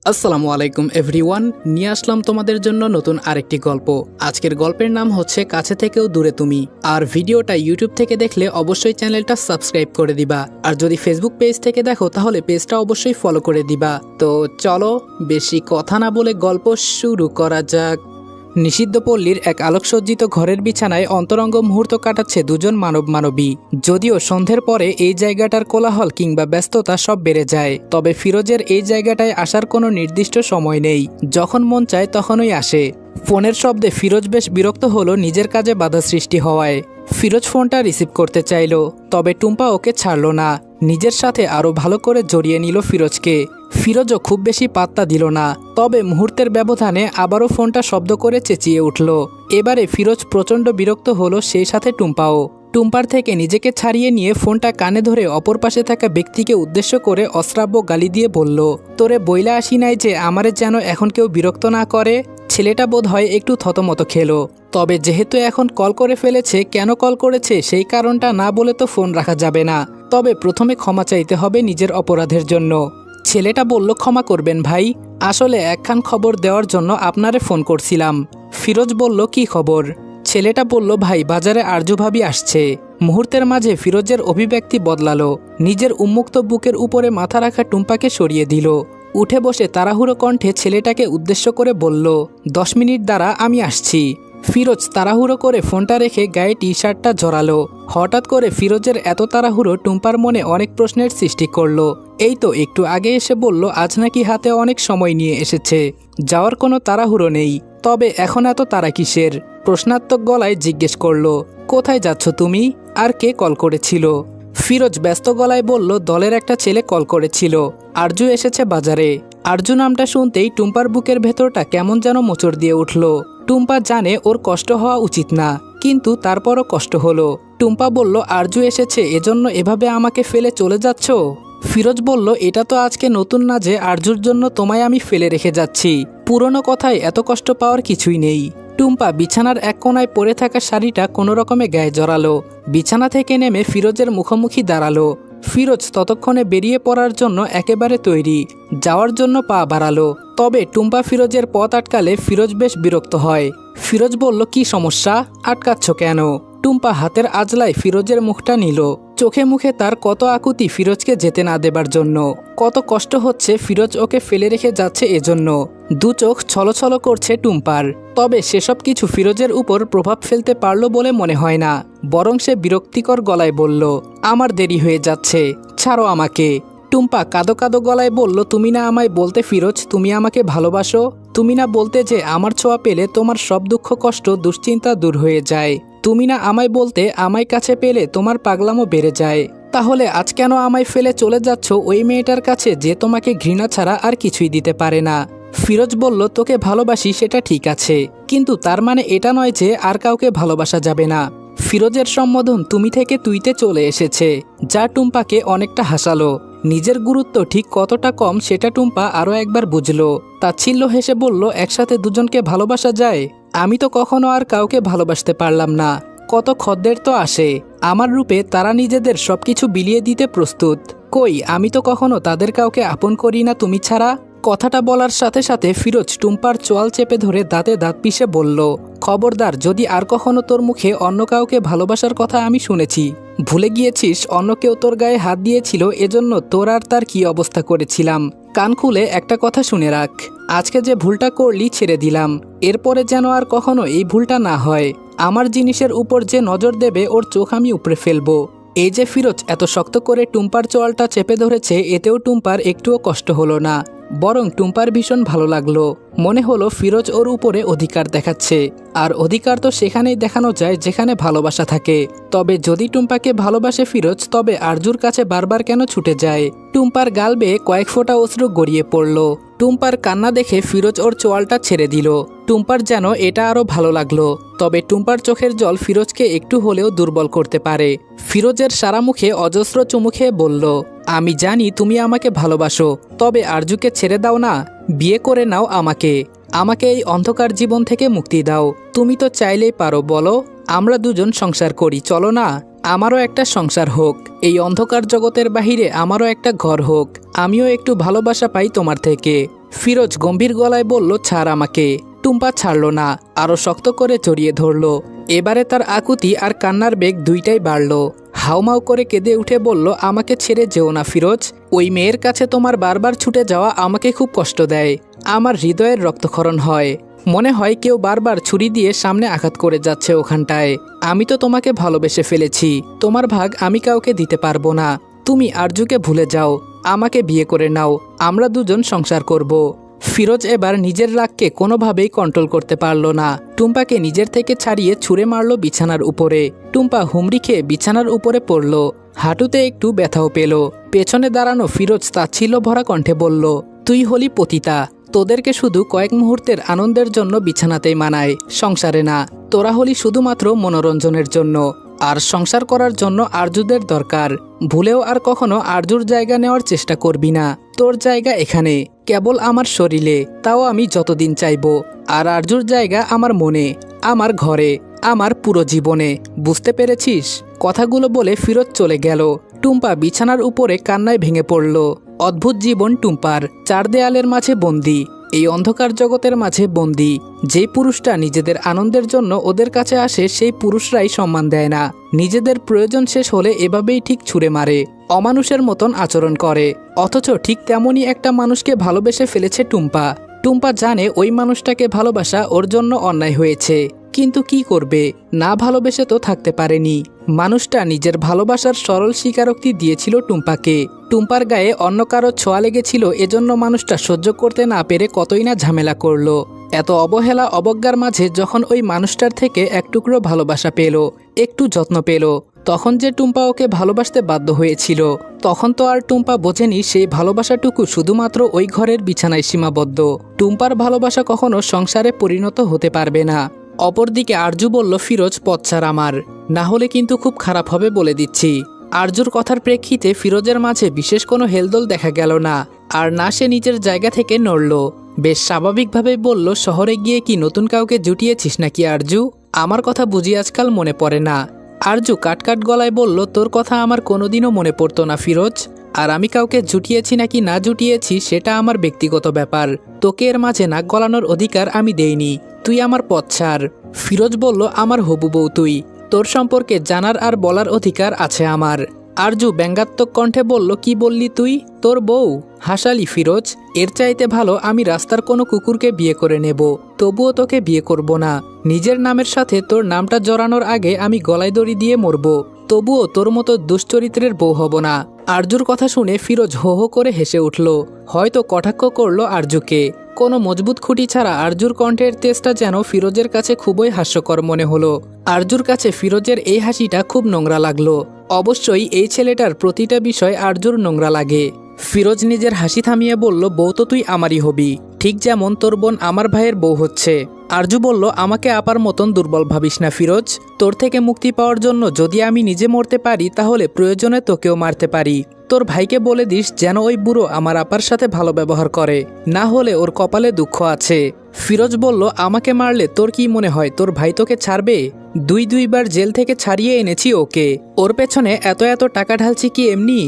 আসসালামু আলাইকুম এভরিওয়ান, নিয়ে আসলাম তোমাদের জন্য নতুন আরেকটি গল্প। আজকের গল্পের নাম হচ্ছে কাছে থেকেও দূরে তুমি। আর ভিডিওটা ইউটিউব থেকে দেখলে অবশ্যই চ্যানেলটা সাবস্ক্রাইব করে দিবা, আর যদি ফেসবুক পেজ থেকে দেখো তাহলে পেজটা অবশ্যই ফলো করে দিবা। তো চলো বেশি কথা না বলে গল্প শুরু করা যাক। নিষিদ্ধ পল্লীর এক আলোকসজ্জিত ঘরের বিছানায় অন্তরঙ্গ মুহূর্ত কাটাচ্ছে দুজন মানবী। যদিও সন্ধ্যের পরে এই জায়গাটার কোলাহল কিংবা ব্যস্ততা সব বেড়ে যায়, তবে ফিরোজের এই জায়গাটায় আসার কোনো নির্দিষ্ট সময় নেই। যখন মন চায় তখনই আসে। ফোনের শব্দে ফিরোজ বেশ বিরক্ত হলো নিজের কাজে বাধা সৃষ্টি হওয়ায়। ফিরোজ ফোনটা রিসিভ করতে চাইল, তবে টুম্পা ওকে ছাড়ল না। নিজের সাথে আরও ভালো করে জড়িয়ে নিল ফিরোজকে। ফিরোজও খুব বেশি পাত্তা দিল না, তবে মুহূর্তের ব্যবধানে আবারও ফোনটা শব্দ করে চেঁচিয়ে উঠল। এবারে ফিরোজ প্রচণ্ড বিরক্ত হলো, সেই সাথে টুম্পাও। টুম্পার থেকে নিজেকে ছাড়িয়ে নিয়ে ফোনটা কানে ধরে অপর পাশে থাকা ব্যক্তিকে উদ্দেশ্য করে অশ্রাব্য গালি দিয়ে বলল, তোরে বইলা আসি নাই যে আমারে যেন এখন কেউ বিরক্ত না করে। ছেলেটা বোধ হয় একটু থতমত খেলো, তবে যেহেতু এখন কল করে ফেলেছে, কেন কল করেছে সেই কারণটা না বলে তো ফোন রাখা যাবে না। তবে প্রথমে ক্ষমা চাইতে হবে নিজের অপরাধের জন্য। ছেলেটা বলল, ক্ষমা করবেন ভাই, আসলে একখান খবর দেওয়ার জন্য আপনারে ফোন করছিলাম। ফিরোজ বলল, কি খবর? ছেলেটা বলল, ভাই বাজারে আরজু ভাবি আসছে। মুহূর্তের মাঝে ফিরোজের অভিব্যক্তি বদলালো। নিজের উন্মুক্ত বুকের উপরে মাথা রাখা টুম্পাকে সরিয়ে দিল। উঠে বসে তাড়াহুড়ো কণ্ঠে ছেলেটাকে উদ্দেশ্য করে বলল, 10 মিনিট দ্বারা আমি আসছি। ফিরোজ তাড়াহুড়ো করে ফোনটা রেখে গায়ে টি শার্টটা জড়ালো। হঠাৎ করে ফিরোজের এত তাড়াহুড়ো টুম্পার মনে অনেক প্রশ্নের সৃষ্টি করলো। এই তো একটু আগে এসে বলল আজ নাকি হাতে অনেক সময় নিয়ে এসেছে, যাওয়ার কোনো তাড়াহুড়ো নেই, তবে এখন এত তাড়া কিসের? প্রশ্নাত্মক গলায় জিজ্ঞেস করলো, কোথায় যাচ্ছ তুমি? আর কে কল করেছিল? ফিরোজ ব্যস্ত গলায় বলল, দলের একটা ছেলে কল করেছিল, আরজু এসেছে বাজারে। আরজু নামটা শুনতেই টুম্পার বুকের ভেতরটা কেমন যেন মোচড় দিয়ে উঠল। টুম্পা জানে ওর কষ্ট হওয়া উচিত না, কিন্তু তারপরও কষ্ট হলো। টুম্পা বলল, আরজু এসেছে এজন্য এভাবে আমাকে ফেলে চলে যাচ্ছ? ফিরোজ বলল, এটা তো আজকে নতুন না যে আরজুর জন্য তোমায় আমি ফেলে রেখে যাচ্ছি। পুরনো কথায় এত কষ্ট পাওয়ার কিছুই নেই। টুম্পা বিছানার এক কোণায় পড়ে থাকা শাড়িটা কোনো রকমে গায়ে জড়ালো। বিছানা থেকে নেমে ফিরোজের মুখোমুখি দাঁড়ালো। ফিরোজ ততক্ষণে বেরিয়ে পড়ার জন্য একেবারে তৈরি, যাওয়ার জন্য পা বাড়ালো। তবে টুম্পা ফিরোজের পথ আটকালে ফিরোজ বেশ বিরক্ত হয়। ফিরোজ বলল, কি সমস্যা? আটকাচ্ছ কেন? টুম্পা হাতের আজলায় ফিরোজের মুখটা নিল। চোখে মুখে তার কত আকুতি ফিরোজকে যেতে না দেবার জন্য, কত কষ্ট হচ্ছে ফিরোজ ওকে ফেলে রেখে যাচ্ছে এজন্য। দু চোখ ছলছল করছে টুম্পার, তবে সেসব কিছু ফিরোজের উপর প্রভাব ফেলতে পারল বলে মনে হয় না। বরং সে বিরক্তিকর গলায় বলল, আমার দেরি হয়ে যাচ্ছে, ছাড়ো আমাকে। টুম্পা কাঁদো কাঁদো গলায় বলল, তুমি না আমায় বলতে ফিরোজ তুমি আমাকে ভালোবাসো? তুমি না বলতে যে আমার ছোঁয়া পেলে তোমার সব দুঃখ কষ্ট দুশ্চিন্তা দূর হয়ে যায়? তুমি না আমায় বলতে আমায় কাছে পেলে তোমার পাগলামো বেড়ে যায়? তাহলে আজ কেন আমায় ফেলে চলে যাচ্ছ ওই মেয়েটার কাছে যে তোমাকে ঘৃণা ছাড়া আর কিছুই দিতে পারে না? ফিরোজ বলল, তোকে ভালোবাসি সেটা ঠিক আছে, কিন্তু তার মানে এটা নয় যে আর কাউকে ভালোবাসা যাবে না। ফিরোজের সম্বোধন তুমি থেকে তুইতে চলে এসেছে, যা টুম্পাকে অনেকটা হাসালো। নিজের গুরুত্ব ঠিক কতটা কম সেটা টুম্পা আরও একবার বুঝল। তাচ্ছিল্য হেসে বলল, একসাথে দুজনকে ভালোবাসা যায়? আমি তো কখনো আর কাউকে ভালোবাসতে পারলাম না। কত খদ্দের তো আসে আমার রূপে, তারা নিজেদের সবকিছু বিলিয়ে দিতে প্রস্তুত। কই আমি তো কখনো তাদের কাউকে আপন করি না তুমি ছাড়া। কথাটা বলার সাথে সাথে ফিরোজ টুম্পার চোয়াল চেপে ধরে দাঁতে দাঁত পিষে বলল, খবরদার, যদি আর কখনো তোর মুখে অন্য কাউকে ভালোবাসার কথা আমি শুনেছি। ভুলে গিয়েছিস অন্য কেউ তোর গায়ে হাত দিয়েছিল, এজন্য তোর আর তার কি অবস্থা করেছিলাম। কান খুলে একটা কথা শুনে রাখ, আজকে যে ভুলটা করলি ছেড়ে দিলাম, এরপরে যেন আর কখনো এই ভুলটা না হয়। আমার জিনিসের উপর যে নজর দেবে ওর চোখ আমি উপড়ে ফেলবো। এই যে ফিরোজ এত শক্ত করে টুম্পার চোয়ালটা চেপে ধরেছে, এতেও টুম্পার একটুও কষ্ট হলো না, বরং টুম্পার ভীষণ ভালো লাগলো। মনে হলো ফিরোজ ওর উপরে অধিকার দেখাচ্ছে, আর অধিকার তো সেখানেই দেখানো যায় যেখানে ভালোবাসা থাকে। তবে যদি টুম্পাকে ভালোবাসে ফিরোজ, তবে আরজুর কাছে বারবার কেন ছুটে যায়? টুম্পার গাল বেয়ে কয়েক ফোঁটা অশ্রু গড়িয়ে পড়ল। টুম্পার কান্না দেখে ফিরোজ ওর চোয়ালটা ছেড়ে দিল। টুম্পার যেন এটা আরও ভালো লাগলো, তবে টুম্পার চোখের জল ফিরোজকে একটু হলেও দুর্বল করতে পারে। ফিরোজের সারা মুখে অজস্র চুমু খেয়ে বলল, আমি জানি তুমি আমাকে ভালোবাসো, তবে আরজুকে ছেড়ে দাও না, বিয়ে করে নাও আমাকে। আমাকে এই অন্ধকার জীবন থেকে মুক্তি দাও। তুমি তো চাইলেই পারো, বলো আমরা দুজন সংসার করি, চলো না? আমারও একটা সংসার হোক, এই অন্ধকার জগতের বাহিরে আমারও একটা ঘর হোক, আমিও একটু ভালোবাসা পাই তোমার থেকে। ফিরোজ গম্ভীর গলায় বলল, ছাড় আমাকে। টুম্পা ছাড়ল না, আরো শক্ত করে জড়িয়ে ধরল। এবারে তার আকুতি আর কান্নার বেগ দুইটাই বাড়ল। হাউমাউ করে কেঁদে উঠে বলল, আমাকে ছেড়ে যেও না ফিরোজ। ওই মেয়ের কাছে তোমার বারবার ছুটে যাওয়া আমাকে খুব কষ্ট দেয়। আমার হৃদয়ের রক্তক্ষরণ হয়। মনে হয় কেউ বারবার ছুরি দিয়ে সামনে আঘাত করে যাচ্ছে ওখানটায়। আমি তো তোমাকে ভালোবেসে ফেলেছি, তোমার ভাগ আমি কাউকে দিতে পারবো না। তুমি আরজুকে ভুলে যাও, আমাকে বিয়ে করে নাও, আমরা দুজন সংসার করব। ফিরোজ এবার নিজের রাগকে কোনোভাবেই কন্ট্রোল করতে পারল না। টুম্পাকে নিজের থেকে ছাড়িয়ে ছুঁড়ে মারল বিছানার উপরে। টুম্পা হুমড়ি খেয়ে বিছানার উপরে পড়ল। হাঁটুতে একটু ব্যথাও পেল। পেছনে দাঁড়ানো ফিরোজ তাচ্ছিল্য ভরা কণ্ঠে বলল, তুই হলি পতিতা। তোদেরকে শুধু কয়েক মুহূর্তের আনন্দের জন্য বিছানাতেই মানায়, সংসারে না। তোরা হলি শুধুমাত্র মনোরঞ্জনের জন্য, আর সংসার করার জন্য আরজুদের দরকার। ভুলেও আর কখনো আরজুর জায়গা নেওয়ার চেষ্টা করবি না। তোর জায়গা এখানে, কেবল আমার শরীরে, তাও আমি যতদিন চাইব। আর আরজুর জায়গা আমার মনে, আমার ঘরে, আমার পুরো জীবনে। বুঝতে পেরেছিস? কথাগুলো বলে ফিরোজ চলে গেল। টুম্পা বিছানার উপরে কান্নায় ভেঙে পড়ল। অদ্ভুত জীবন টুম্পার, চার দেয়ালের মাঝে বন্দি, এই অন্ধকার জগতের মাঝে বন্দি। যে পুরুষটা নিজেদের আনন্দের জন্য ওদের কাছে আসে, সেই পুরুষরাই সম্মান দেয় না। নিজেদের প্রয়োজন শেষ হলে এভাবেই ঠিক ছুঁড়ে মারে, অমানুষের মতন আচরণ করে। অথচ ঠিক তেমনই একটা মানুষকে ভালোবেসে ফেলেছে টুম্পা। টুম্পা জানে ওই মানুষটাকে ভালোবাসা ওর জন্য অন্যায় হয়েছে, কিন্তু কি করবে, না ভালোবেসে তো থাকতে পারেনি। মানুষটা নিজের ভালোবাসার সরল স্বীকারোক্তি দিয়েছিল টুম্পাকে। টুম্পার গায়ে অন্য কারো ছোঁয়া লেগেছিল, এজন্য মানুষটা সহ্য করতে না পেরে কতই না ঝামেলা করলো। এত অবহেলা অবজ্ঞার মাঝে যখন ওই মানুষটার থেকে এক টুকরো ভালোবাসা পেল, একটু যত্ন পেল, তখন যে টুম্পা ওকে ভালোবাসতে বাধ্য হয়েছিল। তখন তো আর টুম্পা বোঝেনি সেই ভালোবাসাটুকু শুধুমাত্র ওই ঘরের বিছানায় সীমাবদ্ধ। টুম্পার ভালোবাসা কখনো সংসারে পরিণত হতে পারবে না। অপরদিকে আরজু বলল, ফিরোজ পথ ছাড় আমার, না হলে কিন্তু খুব খারাপ হবে বলে দিচ্ছি। আরজুর কথার প্রেক্ষিতে ফিরোজের মাঝে বিশেষ কোনো হেলদোল দেখা গেল না, আর না সে নিজের জায়গা থেকে নড়ল। বেশ স্বাভাবিকভাবে বলল, শহরে গিয়ে কি নতুন কাউকে জুটিয়েছিস নাকি আরজু? আমার কথা বুঝি আজকাল মনে পড়ে না? আরজু কাটকাট গলায় বলল, তোর কথা আমার কোনোদিনও মনে পড়তো না ফিরোজ। আর আমি কাউকে জুটিয়েছি নাকি না জুটিয়েছি সেটা আমার ব্যক্তিগত ব্যাপার। তোকে এর মাঝে নাক গলানোর অধিকার আমি দেইনি। তুই আমার পথ ছাড়। ফিরোজ বলল, আমার হবু বউ তুই, তোর সম্পর্কে জানার আর বলার অধিকার আছে আমার। আরজু ব্যঙ্গাত্মক কণ্ঠে বলল, কি বললি তুই? তোর বউ? হাসালি ফিরোজ। এর চাইতে ভালো আমি রাস্তার কোনো কুকুরকে বিয়ে করে নেব, তবুও তোকে বিয়ে করব না। নিজের নামের সাথে তোর নামটা জড়ানোর আগে আমি গলায় দড়ি দিয়ে মরব, তবুও তোর মতো দুশ্চরিত্রের বউ হব না। আরজুর কথা শুনে ফিরোজ হো হো করে হেসে উঠল। হয়তো কটাক্ষ করলো আরজুকে। কোনো মজবুত খুঁটি ছাড়া আরজুর কণ্ঠের তেজটা যেন ফিরোজের কাছে খুবই হাস্যকর মনে হলো। আরজুর কাছে ফিরোজের এই হাসিটা খুব নোংরা লাগলো। অবশ্যই এই ছেলেটার প্রতিটা বিষয় আরজুর নোংরা লাগে। ফিরোজ নিজের হাসি থামিয়ে বলল, বউ তো তুই আমারই হবি, ঠিক যেমন তোর বোন আমার ভাইয়ের বউ হচ্ছে। আরজু বলল, আমাকে আপার মতন দুর্বল ভাবিস না ফিরোজ। তোর থেকে মুক্তি পাওয়ার জন্য যদি আমি নিজে মরতে পারি, তাহলে প্রয়োজনে তোকেও মারতে পারি। তোর ভাইকে বলে দিস যেন ওই বুড়ো আমার আপার সাথে ভালো ব্যবহার করে, না হলে ওর কপালে দুঃখ আছে। ফিরোজ বলল, আমাকে মারলে তোর কি মনে হয় তোর ভাই তোকে ছাড়বে? দুইবার জেল থেকে ছাড়িয়ে এনেছি ওকে, ওর পেছনে এত এত টাকা ঢালছি কি এমনি?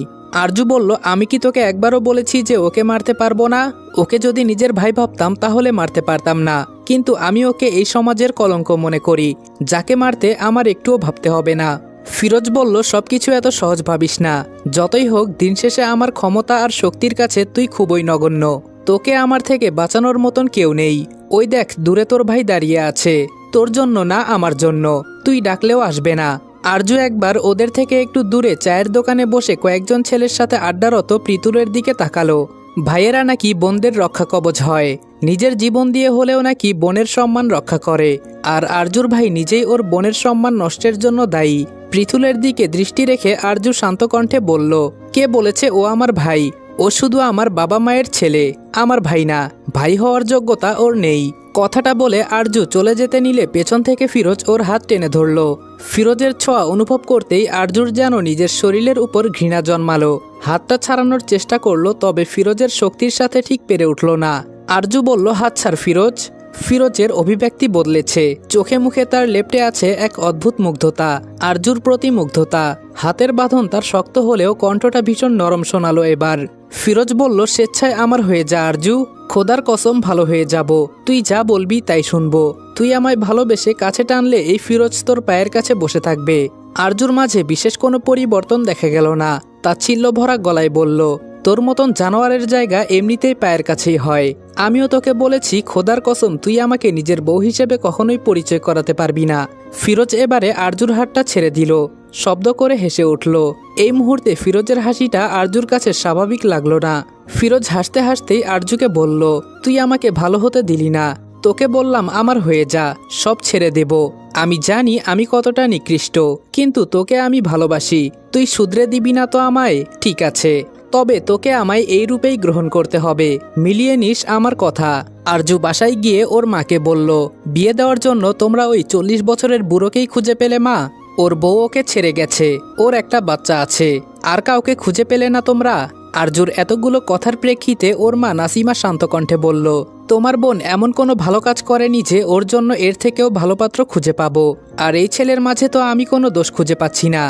আরজু বলল, আমি কি তোকে একবারও বলেছি যে ওকে মারতে পারবো না? ওকে যদি নিজের ভাই ভাবতাম তাহলে মারতে পারতাম না, কিন্তু আমি ওকে এই সমাজের কলঙ্ক মনে করি, যাকে মারতে আমার একটুও ভাবতে হবে না। ফিরোজ বলল, সবকিছু এত সহজ ভাবিস না। যতই হোক দিন শেষে আমার ক্ষমতা আর শক্তির কাছে তুই খুবই নগণ্য। তোকে আমার থেকে বাঁচানোর মতন কেউ নেই। ওই দেখ দূরে তোর ভাই দাঁড়িয়ে আছে, তোর জন্য না আমার জন্য। তুই ডাকলেও আসবে না। আরজু একবার ওদের থেকে একটু দূরে চায়ের দোকানে বসে কয়েকজন ছেলের সাথে আড্ডারত পৃথুলের দিকে তাকালো। ভাইয়েরা নাকি বোনদের রক্ষা কবচ হয়, নিজের জীবন দিয়ে হলেও নাকি বোনের সম্মান রক্ষা করে। আর আরজুর ভাই নিজেই ওর বোনের সম্মান নষ্টের জন্য দায়ী। পৃথুলের দিকে দৃষ্টি রেখে আরজু শান্ত কণ্ঠে বলল, কে বলেছে ও আমার ভাই? ও শুধু আমার বাবা মায়ের ছেলে, আমার ভাই না। ভাই হওয়ার যোগ্যতা ওর নেই। কথাটা বলে আরজু চলে যেতে নিলে পেছন থেকে ফিরোজ ওর হাত টেনে ধরল। ফিরোজের ছোঁয়া অনুভব করতেই আরজুর যেন নিজের শরীরের উপর ঘৃণা জন্মালো। হাতটা ছাড়ানোর চেষ্টা করলো, তবে ফিরোজের শক্তির সাথে ঠিক পেরে উঠল না। আরজু বলল, হাত ছাড় ফিরোজ। ফিরোজের অভিব্যক্তি বদলেছে, চোখে মুখে তার লেপ্টে আছে এক অদ্ভুত মুগ্ধতা, আরজুর প্রতি মুগ্ধতা। হাতের বাঁধন তার শক্ত হলেও কণ্ঠটা ভীষণ নরম শোনালো এবার। ফিরোজ বলল, স্বেচ্ছায় আমার হয়ে যা আরজু, খোদার কসম ভালো হয়ে যাব, তুই যা বলবি তাই শুনবো। তুই আমায় ভালোবেসে কাছে টানলে এই ফিরোজ তোর পায়ের কাছে বসে থাকবে। আরজুর মাঝে বিশেষ কোনো পরিবর্তন দেখা গেল না। তাচ্ছিল্য ভরা গলায় বলল, তোর মতন জানোয়ারের জায়গা এমনিতেই পায়ের কাছেই হয়। আমিও তোকে বলেছি, খোদার কসম তুই আমাকে নিজের বউ হিসেবে কখনোই পরিচয় করাতে পারবি না। ফিরোজ এবারে আরজুর হাতটা ছেড়ে দিল, শব্দ করে হেসে উঠল। এই মুহূর্তে ফিরোজের হাসিটা আরজুর কাছে স্বাভাবিক লাগলো না। ফিরোজ হাসতে হাসতেই আরজুকে বলল, তুই আমাকে ভালো হতে দিলি না, তোকে বললাম আমার হয়ে যা, সব ছেড়ে দেব। আমি জানি আমি কতটা নিকৃষ্ট, কিন্তু তোকে আমি ভালোবাসি। তুই শুধরে দিবি না তো আমায়? ঠিক আছে, তবে তোকে আমায় এই রূপেই গ্রহণ করতে হবে। মিলিয়ে নিস আমার কথা। আরজু বাসায় গিয়ে ওর মাকে বলল, বিয়ে দেওয়ার জন্য তোমরা ওই 40 বছরের বুড়োকেই খুঁজে পেলে মা? ওর বউ ওকে ছেড়ে গেছে, ওর একটা বাচ্চা আছে, আর কাউকে খুঁজে পেলে না তোমরা? আরজুর এতগুলো কথার প্রেক্ষিতে ওর মা নাসিমা শান্ত কণ্ঠে বলল, তোমার বোন এমন কোনো ভালো কাজ করেনি যে ওর জন্য এর থেকেও ভালো পাত্র খুঁজে পাবো। আর এই ছেলের মাঝে তো আমি কোনো দোষ খুঁজে পাচ্ছি না।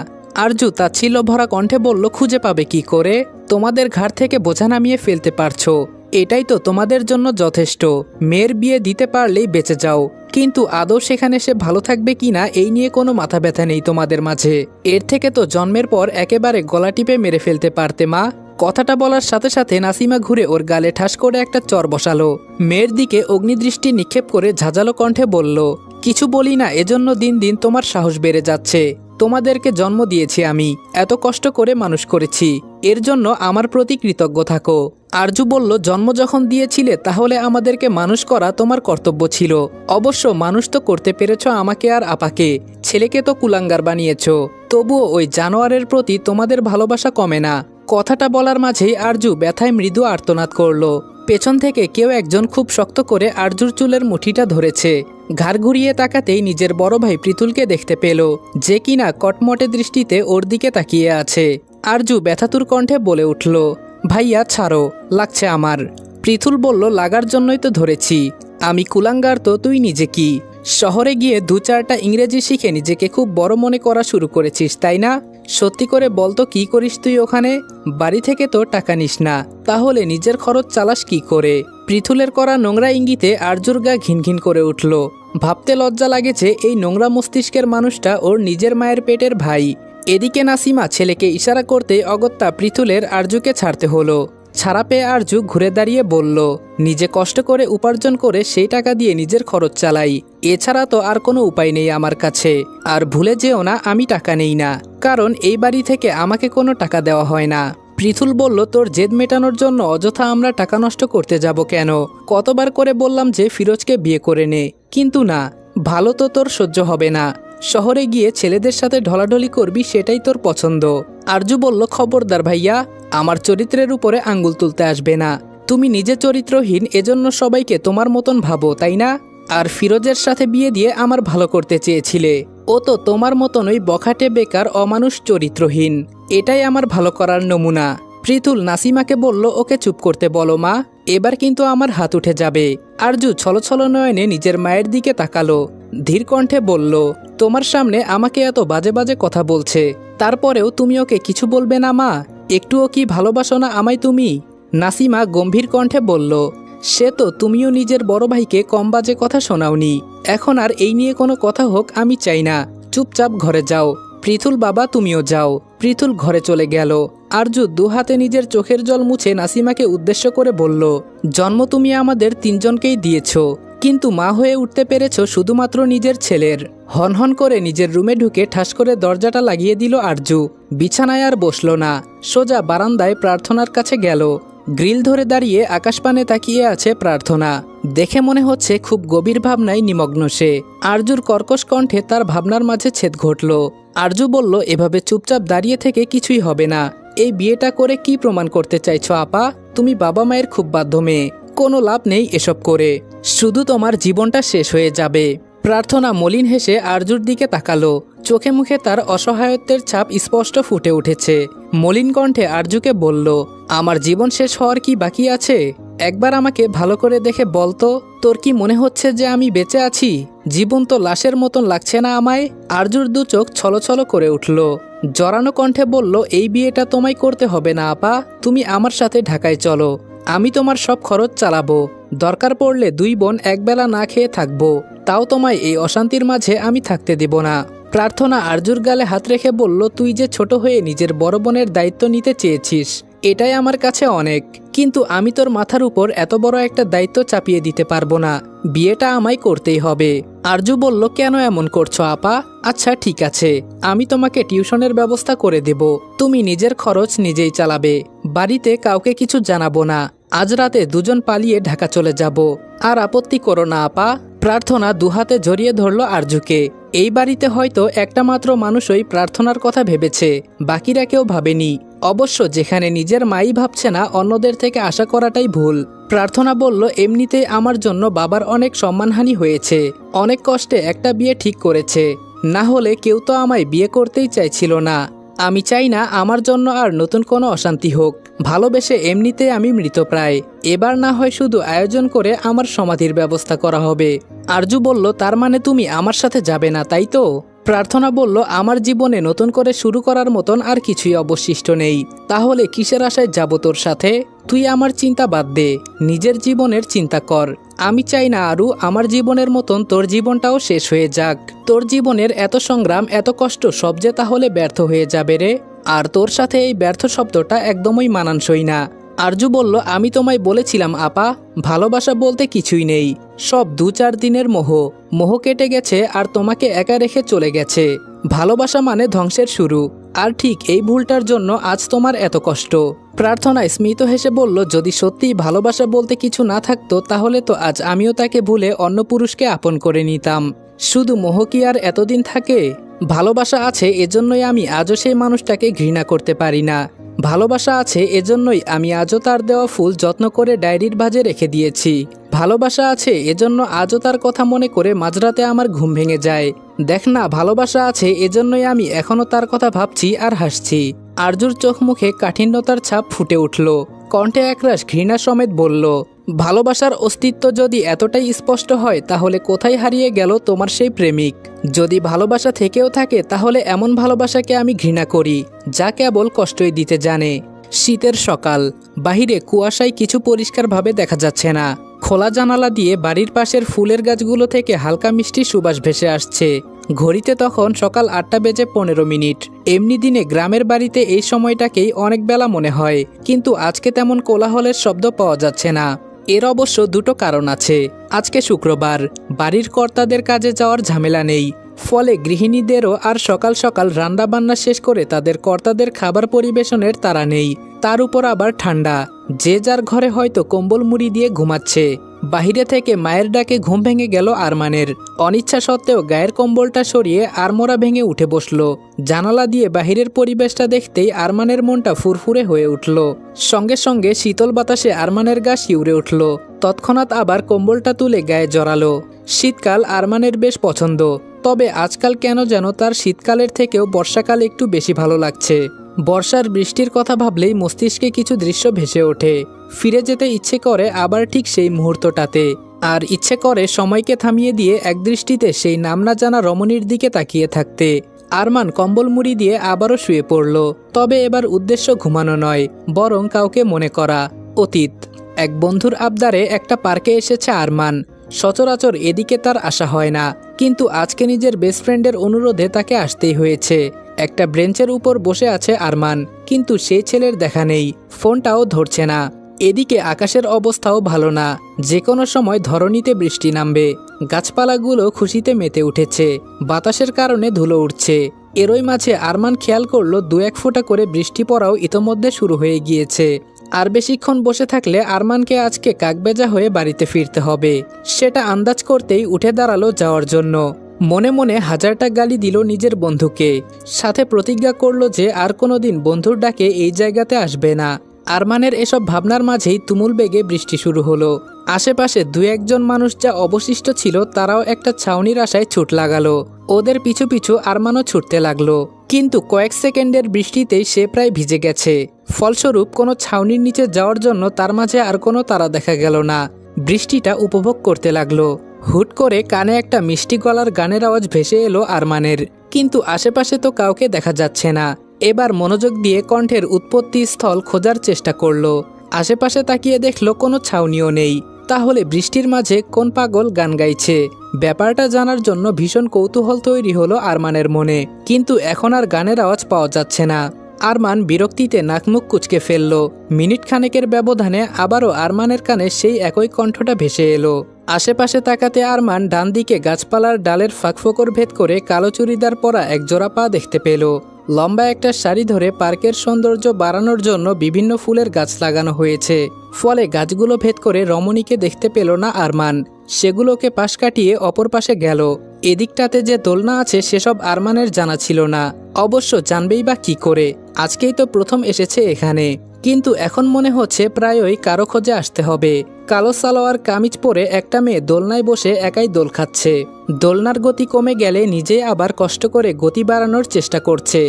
আরজু তাচ্ছিল্য ভরা কণ্ঠে বলল, খুঁজে পাবে কি করে? তোমাদের ঘাড় থেকে বোঝা নামিয়ে ফেলতে পারছো, এটাই তো তোমাদের জন্য যথেষ্ট। মেয়ের বিয়ে দিতে পারলেই বেঁচে যাও, কিন্তু আদৌ সেখানে সে ভালো থাকবে কিনা এই নিয়ে কোনো মাথা ব্যথা নেই তোমাদের মাঝে। এর থেকে তো জন্মের পর একেবারে গলা টিপে মেরে ফেলতে পারতে মা। কথাটা বলার সাথে সাথে নাসিমা ঘুরে ওর গালে ঠাস করে একটা চর বসালো। মেয়ের দিকে অগ্নিদৃষ্টি নিক্ষেপ করে ঝাঁঝালো কণ্ঠে বলল, কিছু বলি না এজন্য দিন দিন তোমার সাহস বেড়ে যাচ্ছে। তোমাদেরকে জন্ম দিয়েছি আমি, এত কষ্ট করে মানুষ করেছি, এর জন্য আমার প্রতি কৃতজ্ঞ থাকো। আরজু বলল, জন্ম যখন দিয়েছিলে তাহলে আমাদেরকে মানুষ করা তোমার কর্তব্য ছিল। অবশ্য মানুষ তো করতে পেরেছ আমাকে আর আপাকে, ছেলেকে তো কুলাঙ্গার বানিয়েছ। তবুও ওই জানোয়ারের প্রতি তোমাদের ভালোবাসা কমে না। কথাটা বলার মাঝেই আরজু ব্যথায় মৃদু আর্তনাদ করল। পেছন থেকে কেউ একজন খুব শক্ত করে আরজুর চুলের মুঠিটা ধরেছে। ঘাড় ঘুরিয়ে তাকাতেই নিজের বড় ভাই পৃথুলকে দেখতে পেল, যে কিনা কটমটে দৃষ্টিতে ওর দিকে তাকিয়ে আছে। আরজু ব্যথাতুর কণ্ঠে বলে উঠল, ভাইয়া ছাড়ো, লাগছে আমার। পৃথুল বলল, লাগার জন্যই তো ধরেছি। আমি কুলাঙ্গার তো তুই নিজে কি? শহরে গিয়ে 2-4টা ইংরেজি শিখে নিজেকে খুব বড় মনে করা শুরু করেছিস তাই না? সত্যি করে বলতো কি করিস তুই ওখানে? বাড়ি থেকে তো টাকা নিস না, তাহলে নিজের খরচ চালাস কি করে? পৃথুলের করা নোংরা ইঙ্গিতে আরজুর গা ঘিনঘিন করে উঠল। ভাবতে লজ্জা লাগে যে এই নোংরা মস্তিষ্কের মানুষটা ওর নিজের মায়ের পেটের ভাই। এদিকে নাসিমা ছেলেকে ইশারা করতে অগত্যা পৃথুলের আরজুকে ছাড়তে হলো। ছাড়া পেয়ে আরজু ঘুরে দাঁড়িয়ে বলল, নিজে কষ্ট করে উপার্জন করে সেই টাকা দিয়ে নিজের খরচ চালাই, এছাড়া তো আর কোনো উপায় নেই আমার কাছে। আর ভুলে যেও না আমি টাকা নেই না, কারণ এই বাড়ি থেকে আমাকে কোনো টাকা দেওয়া হয় না। পৃথুল বলল, তোর জেদ মেটানোর জন্য অযথা আমরা টাকা নষ্ট করতে যাব কেন? কতবার করে বললাম যে ফিরোজকে বিয়ে করে নে, কিন্তু না, ভালো তো তোর সহ্য হবে না। শহরে গিয়ে ছেলেদের সাথে ঢলাঢলি করবি সেটাই তোর পছন্দ। আরজু বলল, খবরদার ভাইয়া, আমার চরিত্রের উপরে আঙ্গুল তুলতে আসবে না। তুমি নিজে চরিত্রহীন, এজন্য সবাইকে তোমার মতন ভাবো তাই না? আর ফিরোজের সাথে বিয়ে দিয়ে আমার ভালো করতে চেয়েছিলে, ও তো তোমার মতনই বখাটে বেকার অমানুষ চরিত্রহীন। এটাই আমার ভালো করার নমুনা। পৃথুল নাসিমাকে বলল, ওকে চুপ করতে বলো মা, এবার কিন্তু আমার হাত উঠে যাবে। আরজু ছলছল নয়নে নিজের মায়ের দিকে তাকালো, ধীর কণ্ঠে বলল, তোমার সামনে আমাকে এত বাজে বাজে কথা বলছে, তারপরেও তুমি ওকে কিছু বলবে না মা? একটুও কি ভালোবাসো না আমায় তুমি? নাসিমা গম্ভীর কণ্ঠে বলল, সে তো তুমিও নিজের বড় ভাইকে কম বাজে কথা শোনাওনি। এখন আর এই নিয়ে কোনো কথা হোক আমি চাই না, চুপচাপ ঘরে যাও। পৃথুল বাবা তুমিও যাও। পৃথুল ঘরে চলে গেল। আরজু দুহাতে নিজের চোখের জল মুছে নাসিমাকে উদ্দেশ্য করে বলল, জন্ম তুমি আমাদের 3জনকেই দিয়েছ, কিন্তু মা হয়ে উঠতে পেরেছ শুধুমাত্র নিজের ছেলের। হনহন করে নিজের রুমে ঢুকে ঠাস করে দরজাটা লাগিয়ে দিল আরজু। বিছানায় আর বসল না, সোজা বারান্দায় প্রার্থনার কাছে গেল। গ্রিল ধরে দাঁড়িয়ে আকাশপানে তাকিয়ে আছে প্রার্থনা। দেখে মনে হচ্ছে খুব গভীর ভাবনায় নিমগ্ন সে। আরজুর কর্কশ কণ্ঠে তার ভাবনার মাঝে ছেদ ঘটল। আরজু বলল, এভাবে চুপচাপ দাঁড়িয়ে থেকে কিছুই হবে না। এই বিয়েটা করে কি প্রমাণ করতে চাইছো আপা? তুমি বাবা মায়ের খুব বাধ্য মেয়ে, কোনো লাভ নেই এসব করে, শুধু তোমার জীবনটা শেষ হয়ে যাবে। প্রার্থনা মলিন হেসে আরজুর দিকে তাকালো। চোখে মুখে তার অসহায়ত্বের ছাপ স্পষ্ট ফুটে উঠেছে। মলিন কণ্ঠে আরজুকে বলল, আমার জীবন শেষ হওয়ার কি বাকি আছে? একবার আমাকে ভালো করে দেখে বলতো, তোর কি মনে হচ্ছে যে আমি বেঁচে আছি? জীবন তো লাশের মতন লাগছে না আমায়? আরজুর দু চোখ ছলছল করে উঠল। জড়ানো কণ্ঠে বলল, এই বিয়েটা তোমায় করতে হবে না আপা, তুমি আমার সাথে ঢাকায় চলো। আমি তোমার সব খরচ চালাবো। দরকার পড়লে দুই বোন একবেলা না খেয়ে থাকবো, তাও তোমায় এই অশান্তির মাঝে আমি থাকতে দেব না। প্রার্থনা আরজুর গালে হাত রেখে বলল, তুই যে ছোট হয়ে নিজের বড় বোনের দায়িত্ব নিতে চেয়েছিস, এটাই আমার কাছে অনেক। কিন্তু আমি তোর মাথার উপর এত বড় একটা দায়িত্ব চাপিয়ে দিতে পারবো না। বিয়েটা আমায় করতেই হবে। আরজু বলল, কেন এমন করছো আপা? আচ্ছা ঠিক আছে, আমি তোমাকে টিউশনের ব্যবস্থা করে দেব। তুমি নিজের খরচ নিজেই চালাবে। বাড়িতে কাউকে কিছু জানাবো না। আজ রাতে দুজন পালিয়ে ঢাকা চলে যাব। আর আপত্তি করো না আপা। প্রার্থনা দুহাতে জড়িয়ে ধরল আরজুকে। এই বাড়িতে হয়তো একটা মাত্র মানুষই প্রার্থনার কথা ভেবেছে, বাকিরা কেউ ভাবেনি। অবশ্য যেখানে নিজের মাই ভাবছে না, অন্যদের থেকে আশা করাটাই ভুল। প্রার্থনা বলল, এমনিতেই আমার জন্য বাবার অনেক সম্মানহানি হয়েছে। অনেক কষ্টে একটা বিয়ে ঠিক করেছে, না হলে কেউ তো আমায় বিয়ে করতেই চাইছিল না। আমি চাই না আমার জন্য আর নতুন কোনো অশান্তি হোক। ভালোবেসে এমনিতে আমি মৃতপ্রায়। এবার না হয় শুধু আয়োজন করে আমার সমাধির ব্যবস্থা করা হবে। আরজু বলল, তার মানে তুমি আমার সাথে যাবে না, তাই তো? প্রার্থনা বলল, আমার জীবনে নতুন করে শুরু করার মতন আর কিছুই অবশিষ্ট নেই। তাহলে কিসের আশায় যাব তোর সাথে? তুই আমার চিন্তা বাদ দে, নিজের জীবনের চিন্তা কর। আমি চাই না আরু আমার জীবনের মতন তোর জীবনটাও শেষ হয়ে যাক। তোর জীবনের এত সংগ্রাম, এত কষ্ট সব যে তাহলে ব্যর্থ হয়ে যাবে রে। আর তোর সাথে এই ব্যর্থ শব্দটা একদমই মানানসই না। আরজু বলল, আমি তোমায় বলেছিলাম আপা, ভালোবাসা বলতে কিছুই নেই। সব 2-4 দিনের মোহ। মোহ কেটে গেছে আর তোমাকে একা রেখে চলে গেছে। ভালোবাসা মানে ধ্বংসের শুরু। আর ঠিক এই ভুলটার জন্য আজ তোমার এত কষ্ট। প্রার্থনা স্মিত হেসে বলল, যদি সত্যিই ভালোবাসা বলতে কিছু না থাকতো, তাহলে তো আজ আমিও তাকে ভুলে অন্য পুরুষকে আপন করে নিতাম। শুধু মোহ কি আর এতদিন থাকে? ভালোবাসা আছে, এজন্যই আমি আজও সেই মানুষটাকে ঘৃণা করতে পারি না। ভালোবাসা আছে, এজন্যই আমি আজও তার দেওয়া ফুল যত্ন করে ডায়েরির ভাঁজে রেখে দিয়েছি। ভালোবাসা আছে, এজন্য আজও তার কথা মনে করে মাঝরাতে আমার ঘুম ভেঙে যায়। দেখ না, ভালোবাসা আছে, এজন্যই আমি এখনো তার কথা ভাবছি আর হাসছি। আরজুর চোখ মুখে কাঠিন্যতার ছাপ ফুটে উঠল। কণ্ঠে একরাশ ঘৃণা সমেত বলল, ভালোবাসার অস্তিত্ব যদি এতটাই স্পষ্ট হয়, তাহলে কোথায় হারিয়ে গেল তোমার সেই প্রেমিক? যদি ভালোবাসা থেকেও থাকে, তাহলে এমন ভালোবাসাকে আমি ঘৃণা করি, যা কেবল কষ্টই দিতে জানে। শীতের সকাল, বাহিরে কুয়াশায় কিছু পরিষ্কারভাবে দেখা যাচ্ছে না। খোলা জানালা দিয়ে বাড়ির পাশের ফুলের গাছগুলো থেকে হালকা মিষ্টি সুবাস ভেসে আসছে। ঘড়িতে তখন সকাল 8:15। এমনি দিনে গ্রামের বাড়িতে এই সময়টাকেই অনেক বেলা মনে হয়, কিন্তু আজকে তেমন কোলাহলের শব্দ পাওয়া যাচ্ছে না। এর অবশ্য দুটো কারণ আছে। আজকে শুক্রবার, বাড়ির কর্তাদের কাজে যাওয়ার ঝামেলা নেই, ফলে গৃহিণীদেরও আর সকাল সকাল রান্নাবান্না শেষ করে তাদের কর্তাদের খাবার পরিবেশনের তাড়া নেই। তার উপর আবার ঠান্ডা, যে যার ঘরে হয়তো কম্বল মুড়ি দিয়ে ঘুমাচ্ছে। বাহিরে থেকে মায়ের ডাকে ঘুম ভেঙে গেল আরমানের। অনিচ্ছা সত্ত্বেও গায়ের কম্বলটা সরিয়ে আড়মোড়া ভেঙে উঠে বসল। জানালা দিয়ে বাহিরের পরিবেশটা দেখতেই আরমানের মনটা ফুরফুরে হয়ে উঠল। সঙ্গে সঙ্গে শীতল বাতাসে আরমানের গা শিউরে উঠল। তৎক্ষণাৎ আবার কম্বলটা তুলে গায়ে জড়ালো। শীতকাল আরমানের বেশ পছন্দ, তবে আজকাল কেন যেন তার শীতকালের থেকেও বর্ষাকাল একটু বেশি ভালো লাগছে। বর্ষার বৃষ্টির কথা ভাবলেই মস্তিষ্কে কিছু দৃশ্য ভেসে ওঠে। ফিরে যেতে ইচ্ছে করে আবার ঠিক সেই মুহূর্তটাতে, আর ইচ্ছে করে সময়কে থামিয়ে দিয়ে একদৃষ্টিতে সেই নাম না জানা রমণীর দিকে তাকিয়ে থাকতে। আরমান কম্বল মুড়ি দিয়ে আবারও শুয়ে পড়ল। তবে এবার উদ্দেশ্য ঘুমানো নয়, বরং কাউকে মনে করা। অতীত। এক বন্ধুর আবদারে একটা পার্কে এসেছে আরমান। সচরাচর এদিকে তার আসা হয় না, কিন্তু আজকে নিজের বেস্ট ফ্রেন্ডের অনুরোধে তাকে আসতেই হয়েছে। একটা ব্রেঞ্চের উপর বসে আছে আরমান, কিন্তু সেই ছেলের দেখা নেই, ফোনটাও ধরছে না। এদিকে আকাশের অবস্থাও ভালো না, যে কোনো সময় ধরণীতে বৃষ্টি নামবে। গাছপালাগুলো খুশিতে মেতে উঠেছে, বাতাসের কারণে ধুলো উঠছে। এরই মাঝে আরমান খেয়াল করলো 2-1 ফোঁটা করে বৃষ্টি পড়াও ইতোমধ্যে শুরু হয়ে গিয়েছে। আর বেশিক্ষণ বসে থাকলে আরমানকে আজকে কাকবেজা হয়ে বাড়িতে ফিরতে হবে। সেটা আন্দাজ করতেই উঠে দাঁড়ালো যাওয়ার জন্য। মনে মনে হাজারটা গালি দিল নিজের বন্ধুকে, সাথে প্রতিজ্ঞা করলো যে আর কোনোদিন বন্ধুর ডাকে এই জায়গাতে আসবে না। আরমানের এসব ভাবনার মাঝেই তুমুল বেগে বৃষ্টি শুরু হলো। আশেপাশে 2-1 জন মানুষ যা অবশিষ্ট ছিল, তারাও একটা ছাউনির আশায় ছুট লাগালো। ওদের পিছু পিছু আরমানও ছুটতে লাগলো, কিন্তু কয়েক সেকেন্ডের বৃষ্টিতেই সে প্রায় ভিজে গেছে। ফলস্বরূপ কোনো ছাউনির নিচে যাওয়ার জন্য তার মাঝে আর কোনো তারা দেখা গেল না। বৃষ্টিটা উপভোগ করতে লাগলো। হুট করে কানে একটা মিষ্টি গলার গানের আওয়াজ ভেসে এলো আরমানের, কিন্তু আশেপাশে তো কাউকে দেখা যাচ্ছে না। এবার মনোযোগ দিয়ে কণ্ঠের উৎপত্তি স্থল খোঁজার চেষ্টা করলো। আশেপাশে তাকিয়ে দেখলো কোনো ছাউনিও নেই। তাহলে বৃষ্টির মাঝে কোন পাগল গান গাইছে? ব্যাপারটা জানার জন্য ভীষণ কৌতূহল তৈরি হলো আরমানের মনে, কিন্তু এখন আর গানের আওয়াজ পাওয়া যাচ্ছে না। আরমান বিরক্তিতে নাকমুখ কুঁচকে ফেলল। মিনিট খানেকের ব্যবধানে আবারও আরমানের কানে সেই একই কণ্ঠটা ভেসে এলো। আশেপাশে তাকাতে আরমান ডান দিকে গাছপালার ডালের ফাঁকফোকর ভেদ করে কালো চুড়িদার পরা এক জোড়া পা দেখতে পেল। লম্বা একটা সারি ধরে পার্কের সৌন্দর্য বাড়ানোর জন্য বিভিন্ন ফুলের গাছ লাগানো হয়েছে, ফলে গাছগুলো ভেদ করে রমণীকে দেখতে পেল না আরমান। সেগুলোকে পাশ কাটিয়ে অপর পাশে গেল। এদিকটাতে যে দোলনা আছে সেসব আরমানের জানা ছিল না। অবশ্য জানবেই বা কি করে, আজকেই তো প্রথম এসেছে এখানে। কিন্তু এখন মনে হচ্ছে প্রায়ই কারো খোঁজে আসতে হবে। কালো সালোয়ার কামিজ পরে একটা মেয়ে দোলনায় বসে একাই দোল খাচ্ছে। দোলনার গতি কমে গেলে নিজেই আবার কষ্ট করে গতি বাড়ানোর চেষ্টা করছে।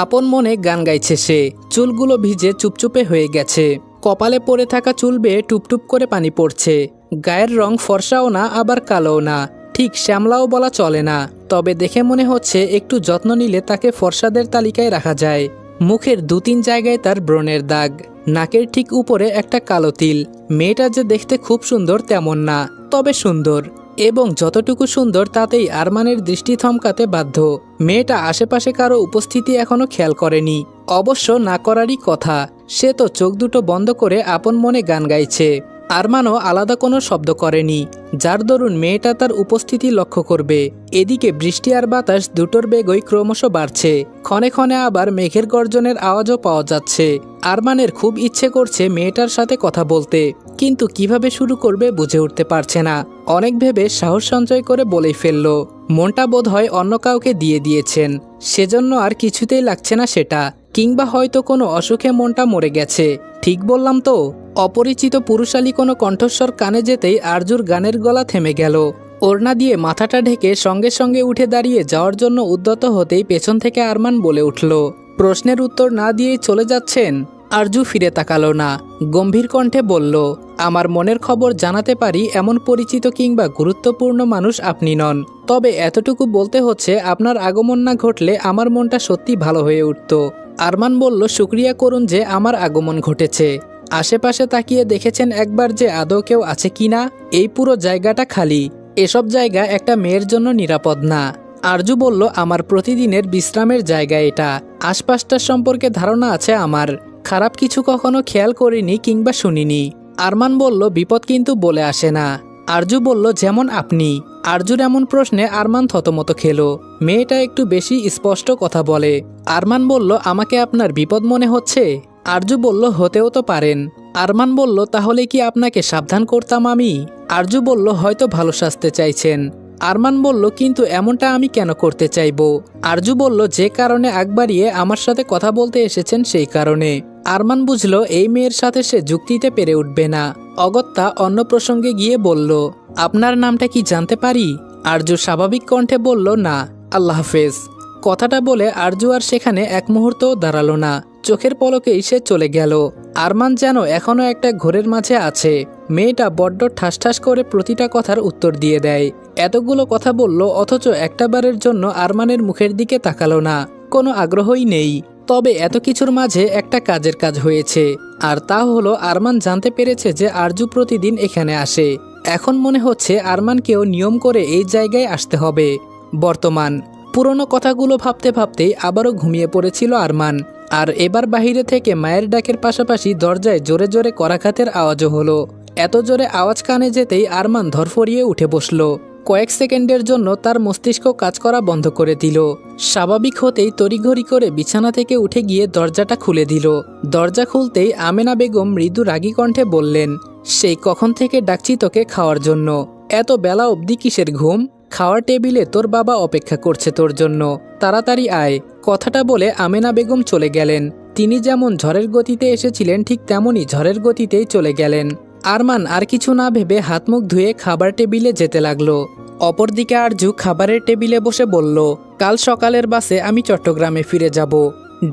আপন মনে গান গাইছে সে। চুলগুলো ভিজে চুপচুপে হয়ে গেছে। কপালে পড়ে থাকা চুল বেয়ে টুপটুপ করে পানি পড়ছে। গায়ের রং ফর্সাও না আবার কালোও না, ঠিক শ্যামলাও বলা চলে না। তবে দেখে মনে হচ্ছে একটু যত্ন নিলে তাকে ফর্সাদের তালিকায় রাখা যায়। মুখের 2-3 জায়গায় তার ব্রণের দাগ, নাকের ঠিক উপরে একটা কালো তিল। মেয়েটা যে দেখতে খুব সুন্দর তেমন না, তবে সুন্দর, এবং যতটুকু সুন্দর তাতেই আরমানের দৃষ্টি থমকাতে বাধ্য। মেয়েটা আশেপাশে কারো উপস্থিতি এখনো খেয়াল করেনি। অবশ্য না করারই কথা, সে তো চোখ দুটো বন্ধ করে আপন মনে গান গাইছে। আরমানও আলাদা কোনো শব্দ করেনি, যার দরুন মেয়েটা তার উপস্থিতি লক্ষ্য করবে। এদিকে বৃষ্টি আর বাতাস দুটোর বেগই ক্রমশ বাড়ছে। ক্ষণে ক্ষণে আবার মেঘের গর্জনের আওয়াজও পাওয়া যাচ্ছে। আরমানের খুব ইচ্ছে করছে মেয়েটার সাথে কথা বলতে, কিন্তু কিভাবে শুরু করবে বুঝে উঠতে পারছে না। অনেক ভেবে সাহস সঞ্চয় করে বলেই ফেলল। মনটা বোধহয় অন্য কাউকে দিয়ে দিয়েছেন, সেজন্য আর কিছুতেই লাগছে না সেটা। কিংবা হয়তো কোনো অসুখে মনটা মরে গেছে। ঠিক বললাম তো? অপরিচিত পুরুষালী কোনো কণ্ঠস্বর কানে যেতেই আরজুর গানের গলা থেমে গেল। ওড়না দিয়ে মাথাটা ঢেকে সঙ্গে সঙ্গে উঠে দাঁড়িয়ে যাওয়ার জন্য উদ্যত হতেই পেছন থেকে আরমান বলে উঠল, প্রশ্নের উত্তর না দিয়েই চলে যাচ্ছেন? আরজু ফিরে তাকালো না, গম্ভীর কণ্ঠে বলল, আমার মনের খবর জানাতে পারি এমন পরিচিত কিংবা গুরুত্বপূর্ণ মানুষ আপনি নন। তবে এতটুকু বলতে হচ্ছে, আপনার আগমন না ঘটলে আমার মনটা সত্যি ভালো হয়ে উঠত। আরমান বলল, শুকরিয়া করুন যে আমার আগমন ঘটেছে। আশেপাশে তাকিয়ে দেখেছেন একবার যে আদৌ কেউ আছে কিনা? এই পুরো জায়গাটা খালি। এসব জায়গা একটা মেয়ের জন্য নিরাপদ না। আরজু বলল, আমার প্রতিদিনের বিশ্রামের জায়গা এটা। আশপাশটার সম্পর্কে ধারণা আছে আমার। খারাপ কিছু কখনো খেয়াল করিনি কিংবা শুনিনি। আরমান বলল, বিপদ কিন্তু বলে আসে না। আরজু বলল, যেমন আপনি? আরজুর এমন প্রশ্নে আরমান থতমত খেল। মেয়েটা একটু বেশি স্পষ্ট কথা বলে। আরমান বলল, আমাকে আপনার বিপদ মনে হচ্ছে? আরজু বলল, হতেও তো পারেন। আরমান বলল, তাহলে কি আপনাকে সাবধান করতাম আমি? আরজু বলল, হয়তো ভালো সাজতে চাইছেন। আরমান বলল, কিন্তু এমনটা আমি কেন করতে চাইব? আরজু বলল, যে কারণে আগ বাড়িয়ে আমার সাথে কথা বলতে এসেছেন সেই কারণে। আরমান বুঝল এই মেয়ের সাথে সে যুক্তিতে পেরে উঠবে না। অগত্যা অন্য প্রসঙ্গে গিয়ে বলল, আপনার নামটা কি জানতে পারি? আরজু স্বাভাবিক কণ্ঠে বলল, না, আল্লাহ হাফেজ। কথাটা বলে আরজু আর সেখানে এক মুহূর্তও দাঁড়ালো না। চোখের পলকেই সে চলে গেল। আরমান যেন এখনো একটা ঘোরের মাঝে আছে। মেয়েটা বড্ড ঠাস ঠাস করে প্রতিটা কথার উত্তর দিয়ে দেয়। এতগুলো কথা বলল, অথচ একটাবারের জন্য আরমানের মুখের দিকে তাকালো না। কোনো আগ্রহই নেই। তবে এত কিছুর মাঝে একটা কাজের কাজ হয়েছে, আর তা হলো আরমান জানতে পেরেছে যে আরজু প্রতিদিন এখানে আসে। এখন মনে হচ্ছে আরমানকেও নিয়ম করে এই জায়গায় আসতে হবে। বর্তমান পুরনো কথাগুলো ভাবতে ভাবতেই আবারও ঘুমিয়ে পড়েছিল আরমান। আর এবার বাহিরে থেকে মায়ের ডাকের পাশাপাশি দরজায় জোরে জোরে করাঘাতের আওয়াজও হলো। এত জোরে আওয়াজ কানে যেতেই আরমান ধরফরিয়ে উঠে বসল। কয়েক সেকেন্ডের জন্য তার মস্তিষ্ক কাজ করা বন্ধ করে দিল। স্বাভাবিক হতেই তড়িঘড়ি করে বিছানা থেকে উঠে গিয়ে দরজাটা খুলে দিল। দরজা খুলতেই আমেনা বেগম মৃদু রাগী কণ্ঠে বললেন, সেই কখন থেকে ডাকছি তোকে খাওয়ার জন্য। এত বেলা অবধি কিসের ঘুম? খাওয়ার টেবিলে তোর বাবা অপেক্ষা করছে তোর জন্য, তাড়াতাড়ি আয়। কথাটা বলে আমেনা বেগম চলে গেলেন। তিনি যেমন ঝড়ের গতিতে এসেছিলেন ঠিক তেমনই ঝড়ের গতিতেই চলে গেলেন। আরমান আর কিছু না ভেবে হাত মুখ ধুয়ে খাবার টেবিলে যেতে লাগলো। অপরদিকে আরজু খাবারের টেবিলে বসে বলল, কাল সকালের বাসে আমি চট্টগ্রামে ফিরে যাব।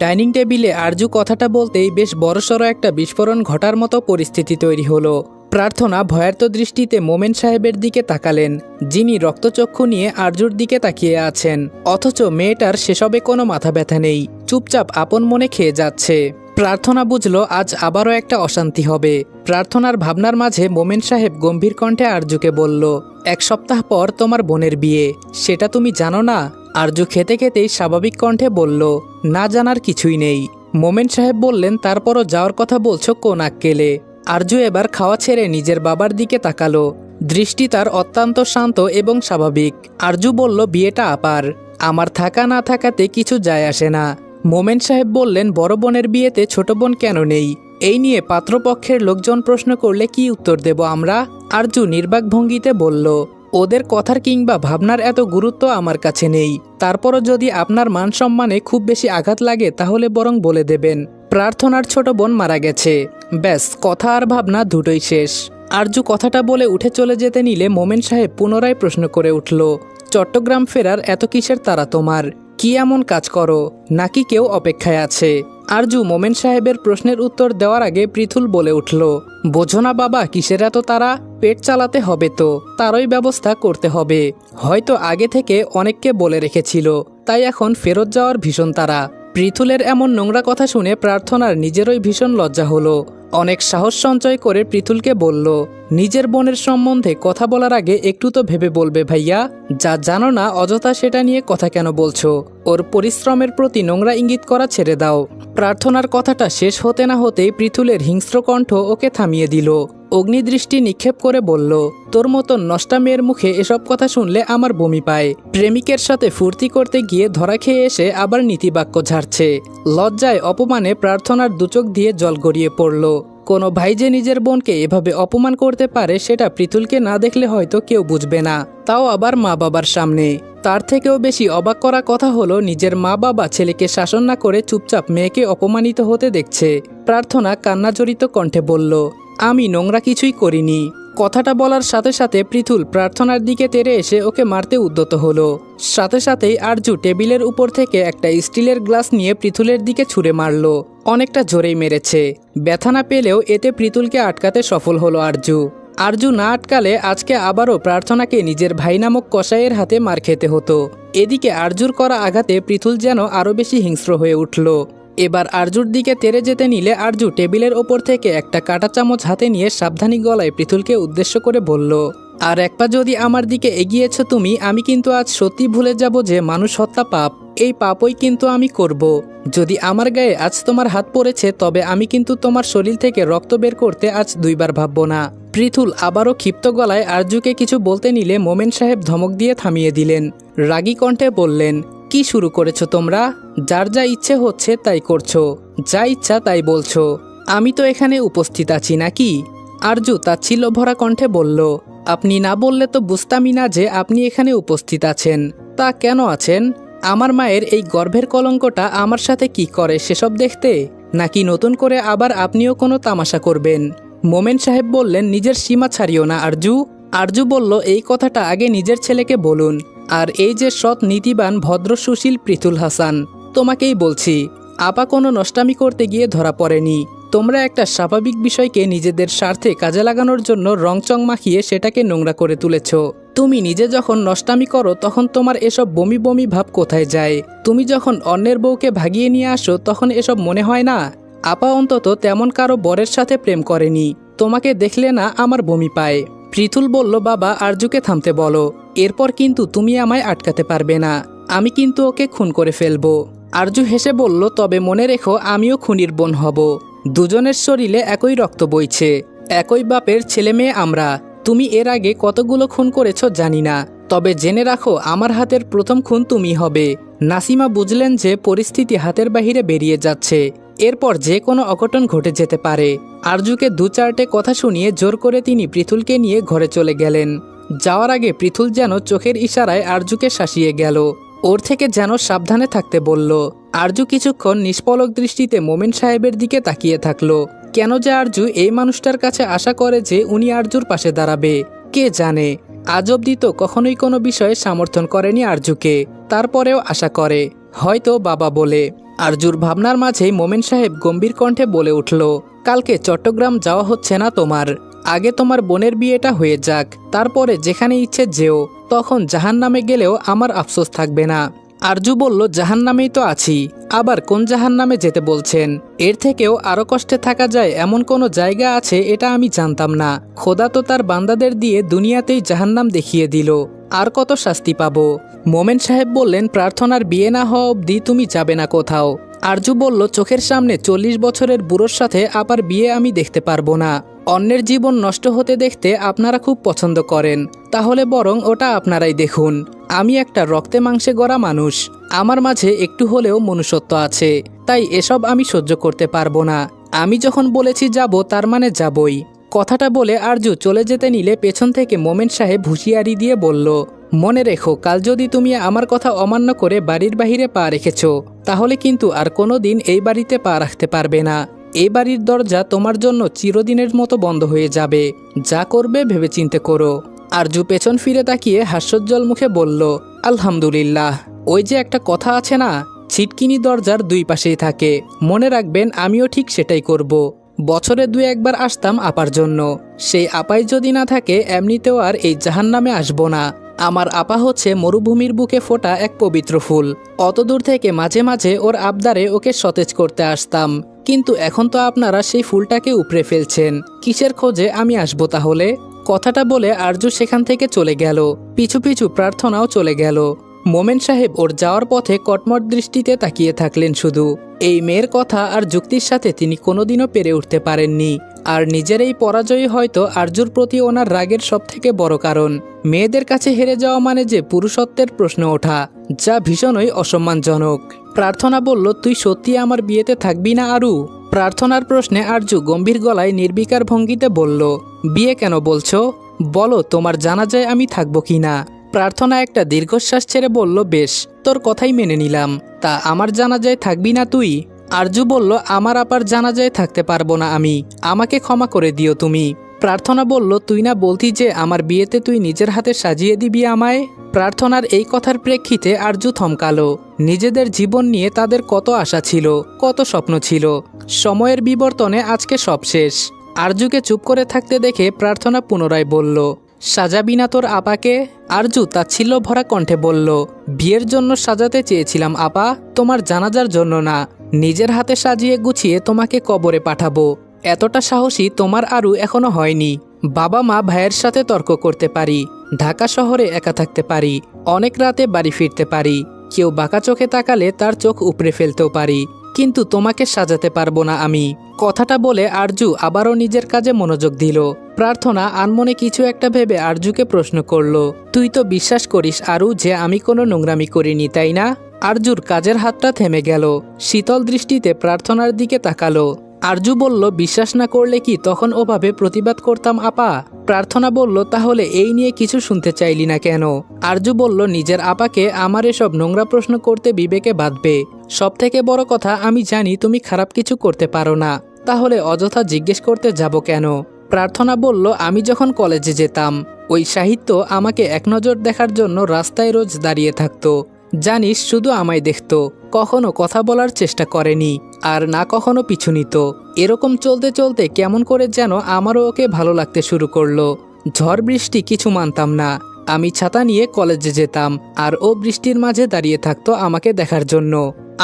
ডাইনিং টেবিলে আরজু কথাটা বলতেই বেশ বড়সড় একটা বিস্ফোরণ ঘটার মতো পরিস্থিতি তৈরি হলো। প্রার্থনা ভয়ার্ত দৃষ্টিতে মোমেন সাহেবের দিকে তাকালেন, যিনি রক্তচক্ষু নিয়ে আরজুর দিকে তাকিয়ে আছেন, অথচ মেয়েটার সেসবে কোনো মাথা ব্যথা নেই, চুপচাপ আপন মনে খেয়ে যাচ্ছে। প্রার্থনা বুঝল আজ আবারও একটা অশান্তি হবে। প্রার্থনার ভাবনার মাঝে মোমেন সাহেব গম্ভীর কণ্ঠে আরজুকে বলল, 1 সপ্তাহ পর তোমার বোনের বিয়ে, সেটা তুমি জানো না? আরজু খেতে খেতেই স্বাভাবিক কণ্ঠে বলল, না জানার কিছুই নেই। মোমেন সাহেব বললেন, তারপরও যাওয়ার কথা বলছো কোন আক্কেলে? আরজু এবার খাওয়া ছেড়ে নিজের বাবার দিকে তাকালো। দৃষ্টি তার অত্যন্ত শান্ত এবং স্বাভাবিক। আরজু বলল, বিয়েটা আপার, আমার থাকা না থাকাতে কিছু যায় আসে না। মোমেন সাহেব বললেন, বড় বোনের বিয়েতে ছোট বোন কেন নেই? এই নিয়ে পাত্রপক্ষের লোকজন প্রশ্ন করলে কি উত্তর দেব আমরা? আরজু নির্বাক ভঙ্গিতে বলল, ওদের কথার কিংবা ভাবনার এত গুরুত্ব আমার কাছে নেই। তারপরও যদি আপনার মান সম্মানে খুব বেশি আঘাত লাগে তাহলে বরং বলে দেবেন, প্রার্থনার ছোট বোন মারা গেছে। ব্যাস, কথা আর ভাবনা দুটোই শেষ। আরজু কথাটা বলে উঠে চলে যেতে নিলে মোমেন সাহেব পুনরায় প্রশ্ন করে উঠল, চট্টগ্রাম ফেরার এত কিসের তাড়া তোমার? কি এমন কাজ করো, নাকি কেউ অপেক্ষায় আছে? আরজু মোমেন সাহেবের প্রশ্নের উত্তর দেওয়ার আগে পৃথুল বলে উঠল, বোঝো না বাবা কিসের এত তারা? পেট চালাতে হবে তো, তারই ব্যবস্থা করতে হবে। হয়তো আগে থেকে অনেককে বলে রেখেছিল, তাই এখন ফেরত যাওয়ার ভীষণ তারা। পৃথুলের এমন নোংরা কথা শুনে প্রার্থনার নিজেরই ভীষণ লজ্জা হলো। অনেক সাহস সঞ্চয় করে পৃথুলকে বলল, নিজের বোনের সম্বন্ধে কথা বলার আগে একটু তো ভেবে বলবে ভাইয়া। যা জানো না অযথা সেটা নিয়ে কথা কেন বলছো? ওর পরিশ্রমের প্রতি নোংরা ইঙ্গিত করা ছেড়ে দাও। প্রার্থনার কথাটা শেষ হতে না হতেই পৃথুলের হিংস্র কণ্ঠ ওকে থামিয়ে দিল। অগ্নিদৃষ্টি নিক্ষেপ করে বলল, তোর মতন নষ্টা মেয়ের মুখে এসব কথা শুনলে আমার বমি পায়। প্রেমিকের সাথে ফুর্তি করতে গিয়ে ধরা খেয়ে এসে আবার নীতিবাক্য ঝাড়ছে। লজ্জায় অপমানে প্রার্থনার দুচোখ দিয়ে জল গড়িয়ে পড়ল। কোনো ভাই যে নিজের বোনকে এভাবে অপমান করতে পারে সেটা পৃথুলকে না দেখলে হয়তো কেউ বুঝবে না, তাও আবার মা বাবার সামনে। তার থেকেও বেশি অবাক করা কথা হলো, নিজের মা বাবা ছেলেকে শাসন না করে চুপচাপ মেয়েকে অপমানিত হতে দেখছে। প্রার্থনা কান্নাজড়িত কণ্ঠে বলল, আমি নোংরা কিছুই করিনি। কথাটা বলার সাথে সাথে পৃথুল প্রার্থনার দিকে তেড়ে এসে ওকে মারতে উদ্যত হলো। সাথে সাথেই আরজু টেবিলের উপর থেকে একটা স্টিলের গ্লাস নিয়ে পৃথুলের দিকে ছুঁড়ে মারল। অনেকটা জোরেই মেরেছে। ব্যথা না পেলেও এতে পৃথুলকে আটকাতে সফল হলো আরজু। আরজু না আটকালে আজকে আবারও প্রার্থনাকে নিজের ভাই নামক কসাইয়ের হাতে মার খেতে হতো। এদিকে আরজুর করা আঘাতে পৃথুল যেন আরও বেশি হিংস্র হয়ে উঠল। এবার আরজুর দিকে তেড়ে যেতে নিলে আরজু টেবিলের ওপর থেকে একটা কাঁটা চামচ হাতে নিয়ে সাবধানী গলায় পৃথুলকে উদ্দেশ্য করে বলল, আর এক পা যদি আমার দিকে এগিয়েছ তুমি, আমি কিন্তু আজ সত্যি ভুলে যাব যে মানুষ হত্যা পাপ। এই পাপই কিন্তু আমি করব। যদি আমার গায়ে আজ তোমার হাত পড়েছে তবে আমি কিন্তু তোমার শরীর থেকে রক্ত বের করতে আজ 2 বার ভাববো না। পৃথুল আবারও ক্ষিপ্ত গলায় আরজুকে কিছু বলতে নিলে মোমেন সাহেব ধমক দিয়ে থামিয়ে দিলেন। রাগী কণ্ঠে বললেন, কি শুরু করেছো তোমরা? যার যা ইচ্ছে হচ্ছে তাই করছো, যা ইচ্ছা তাই বলছো। আমি তো এখানে উপস্থিত আছি নাকি? আরজু তাচ্ছিল্য ভরা কণ্ঠে বলল, আপনি না বললে তো বুঝতামই না যে আপনি এখানে উপস্থিত আছেন। তা কেন আছেন? আমার মায়ের এই গর্ভের কলঙ্কটা আমার সাথে কি করে সেসব দেখতে, নাকি নতুন করে আবার আপনিও কোনো তামাশা করবেন? মোমেন সাহেব বললেন, নিজের সীমা ছাড়িও না আরজু। আরজু বলল, এই কথাটা আগে নিজের ছেলেকে বলুন। আর এই যে সৎ নীতিবান ভদ্র সুশীল পৃথুল হাসান, তোমাকেই বলছি, আপা কোনো নষ্টামি করতে গিয়ে ধরা পড়েনি। তোমরা একটা স্বাভাবিক বিষয়কে নিজেদের স্বার্থে কাজে লাগানোর জন্য রংচং মাখিয়ে সেটাকে নোংরা করে তুলেছ। তুমি নিজে যখন নষ্টামি করো তখন তোমার এসব বমি বমি ভাব কোথায় যায়? তুমি যখন অন্যের বউকে ভাগিয়ে নিয়ে আসো তখন এসব মনে হয় না? আপা অন্তত তেমন কারো বরের সাথে প্রেম করেনি। তোমাকে দেখলে না আমার বমি পায়। পৃথুল বলল, বাবা আরজুকে থামতে বলো, এরপর কিন্তু তুমি আমায় আটকাতে পারবে না। আমি কিন্তু ওকে খুন করে ফেলবো। আরজু হেসে বলল, তবে মনে রেখো আমিও খুনির বোন হব। দুজনের শরীরে একই রক্ত বইছে, একই বাপের ছেলে মেয়ে আমরা। তুমি এর আগে কতগুলো খুন করেছ জানি না, তবে জেনে রাখো আমার হাতের প্রথম খুন তুমি হবে। নাসিমা বুঝলেন যে পরিস্থিতি হাতের বাহিরে বেরিয়ে যাচ্ছে, এরপর যে কোনো অঘটন ঘটে যেতে পারে। আরজুকে 2-4টে কথা শুনিয়ে জোর করে তিনি পৃথুলকে নিয়ে ঘরে চলে গেলেন। যাওয়ার আগে পৃথুল যেন চোখের ইশারায় আরজুকে শাসিয়ে গেল, ওর থেকে যেন সাবধানে থাকতে বলল। আরজু কিছুক্ষণ নিষ্পলক দৃষ্টিতে মোমেন সাহেবের দিকে তাকিয়ে থাকলো। কেন যে আরজু এই মানুষটার কাছে আশা করে যে উনি আরজুর পাশে দাঁড়াবে, কে জানে। আজ অবধি তো কখনোই কোনো বিষয়ে সমর্থন করেনি আরজুকে, তারপরেও আশা করে হয়তো বাবা বলে। আরজুর ভাবনার মাঝেই মোমেন সাহেব গম্ভীর কণ্ঠে বলে উঠল, কালকে চট্টগ্রাম যাওয়া হচ্ছে না তোমার। আগে তোমার বোনের বিয়েটা হয়ে যাক, তারপরে যেখানে ইচ্ছে যেও। তখন জাহান্নামে গেলেও আমার আফসোস থাকবে না। আরজু বলল, জাহান্নামেই তো আছি, আবার কোন জাহান্নামে যেতে বলছেন? এর থেকেও আরো কষ্টে থাকা যায় এমন কোনো জায়গা আছে এটা আমি জানতাম না। খোদা তো তার বান্দাদের দিয়ে দুনিয়াতেই জাহান্নাম দেখিয়ে দিল, আর কত শাস্তি পাবো? মোমেন সাহেব বললেন, প্রার্থনার বিয়ে না হওয়া অবধি তুমি যাবে না কোথাও। আরজু বলল, চোখের সামনে 40 বছরের বুড়োর সাথে আবার বিয়ে আমি দেখতে পারবো না। অন্যের জীবন নষ্ট হতে দেখতে আপনারা খুব পছন্দ করেন, তাহলে বরং ওটা আপনারাই দেখুন। আমি একটা রক্তে মাংসে গড়া মানুষ, আমার মাঝে একটু হলেও মনুষ্যত্ব আছে, তাই এসব আমি সহ্য করতে পারবো না। আমি যখন বলেছি যাব, তার মানে যাবই। কথাটা বলে আরজু চলে যেতে নিলে পেছন থেকে মোমেন সাহেব হুঁশিয়ারি দিয়ে বলল, মনে রেখো, কাল যদি তুমি আমার কথা অমান্য করে বাড়ির বাহিরে পা রেখেছ, তাহলে কিন্তু আর কোনো দিন এই বাড়িতে পা রাখতে পারবে না। এই বাড়ির দরজা তোমার জন্য চিরদিনের মতো বন্ধ হয়ে যাবে। যা করবে ভেবেচিন্তে করো। আরজু পেছন ফিরে তাকিয়ে হাস্যোজ্জ্বল মুখে বলল, আলহামদুলিল্লাহ। ওই যে একটা কথা আছে না, ছিটকিনি দরজার দুই পাশেই থাকে। মনে রাখবেন, আমিও ঠিক সেটাই করব। বছরে 2-1 বার আসতাম আপার জন্য, সেই আপাই যদি না থাকে এমনিতেও আর এই জাহান্নামে আসবো না। আমার আপা হচ্ছে মরুভূমির বুকে ফোটা এক পবিত্র ফুল। অতদূর থেকে মাঝে মাঝে ওর আবদারে ওকে সতেজ করতে আসতাম, কিন্তু এখন তো আপনারা সেই ফুলটাকে উপড়ে ফেলছেন। কিসের খোঁজে আমি আসবো তাহলে? কথাটা বলে আরজু সেখান থেকে চলে গেল, পিছু পিছু প্রার্থনাও চলে গেল। মোমেন সাহেব ওর যাওয়ার পথে কটমট দৃষ্টিতে তাকিয়ে থাকলেন শুধু। এই মেয়ের কথা আর যুক্তির সাথে তিনি কোনোদিনও পেরে উঠতে পারেননি, আর নিজের এই পরাজয়ই হয়তো আরজুর প্রতি ওনার রাগের সবথেকে বড় কারণ। মেয়েদের কাছে হেরে যাওয়া মানে যে পুরুষত্বের প্রশ্ন ওঠা, যা ভীষণই অসম্মানজনক। প্রার্থনা বলল, তুই সত্যি আমার বিয়েতে থাকবি না আরু? প্রার্থনার প্রশ্নে আরজু গম্ভীর গলায় নির্বিকার ভঙ্গিতে বলল, বিয়ে কেন বলছো? বলো তোমার জানাজায় আমি থাকবো কি না? প্রার্থনা একটা দীর্ঘশ্বাস ছেড়ে বলল, বেশ, তোর কথাই মেনে নিলাম। তা আমার জানাজায় থাকবি না তুই? আরজু বলল, আমার আপার জানাজায় থাকতে পারবো না আমি, আমাকে ক্ষমা করে দিও তুমি। প্রার্থনা বলল, তুই না বলতি যে আমার বিয়েতে তুই নিজের হাতে সাজিয়ে দিবি আমায়? প্রার্থনার এই কথার প্রেক্ষিতে আরজু থমকালো। নিজেদের জীবন নিয়ে তাদের কত আশা ছিল, কত স্বপ্ন ছিল। সময়ের বিবর্তনে আজকে সব শেষ। আরজুকে চুপ করে থাকতে দেখে প্রার্থনা পুনরায় বলল, সাজাবি না তোর আপাকে? আরজু তাচ্ছিল্য ভরা কণ্ঠে বলল, বিয়ের জন্য সাজাতে চেয়েছিলাম আপা, তোমার জানাজার জন্য না। নিজের হাতে সাজিয়ে গুছিয়ে তোমাকে কবরে পাঠাবো, এতটা সাহসী তোমার আরু এখনো হয়নি। বাবা মা ভাইয়ের সাথে তর্ক করতে পারি, ঢাকা শহরে একা থাকতে পারি, অনেক রাতে বাড়ি ফিরতে পারি, কেউ বাঁকা চোখে তাকালে তার চোখ উপড়ে ফেলতেও পারি, কিন্তু তোমাকে সাজাতে পারবো না আমি। কথাটা বলে আরজু আবারও নিজের কাজে মনোযোগ দিল। প্রার্থনা আনমনে কিছু একটা ভেবে আরজুকে প্রশ্ন করল, তুই তো বিশ্বাস করিস আরু যে আমি কোনো নোংরামি করিনি, তাই না? আরজুর কাজের হাতটা থেমে গেল, শীতল দৃষ্টিতে প্রার্থনার দিকে তাকালো। আরজু বলল, বিশ্বাস না করলে কি তখন ওভাবে প্রতিবাদ করতাম আপা? প্রার্থনা বলল, তাহলে এই নিয়ে কিছু শুনতে চাইলি না কেন? আরজু বলল, নিজের আপাকে আমার এসব নোংরা প্রশ্ন করতে বিবেকে বাঁধবে। সব থেকে বড় কথা, আমি জানি তুমি খারাপ কিছু করতে পারো না, তাহলে অযথা জিজ্ঞেস করতে যাব কেন? প্রার্থনা বলল, আমি যখন কলেজে যেতাম, ওই সাহিত্য আমাকে এক নজর দেখার জন্য রাস্তায় রোজ দাঁড়িয়ে থাকতো। জানিস, শুধু আমায় দেখত, কখনো কথা বলার চেষ্টা করেনি, আর না কখনো পিছু নিত। এরকম চলতে চলতে কেমন করে যেন আমারও ওকে ভালো লাগতে শুরু করলো। ঝড় বৃষ্টি কিছু মানতাম না, আমি ছাতা নিয়ে কলেজে যেতাম, আর ও বৃষ্টির মাঝে দাঁড়িয়ে থাকতো আমাকে দেখার জন্য।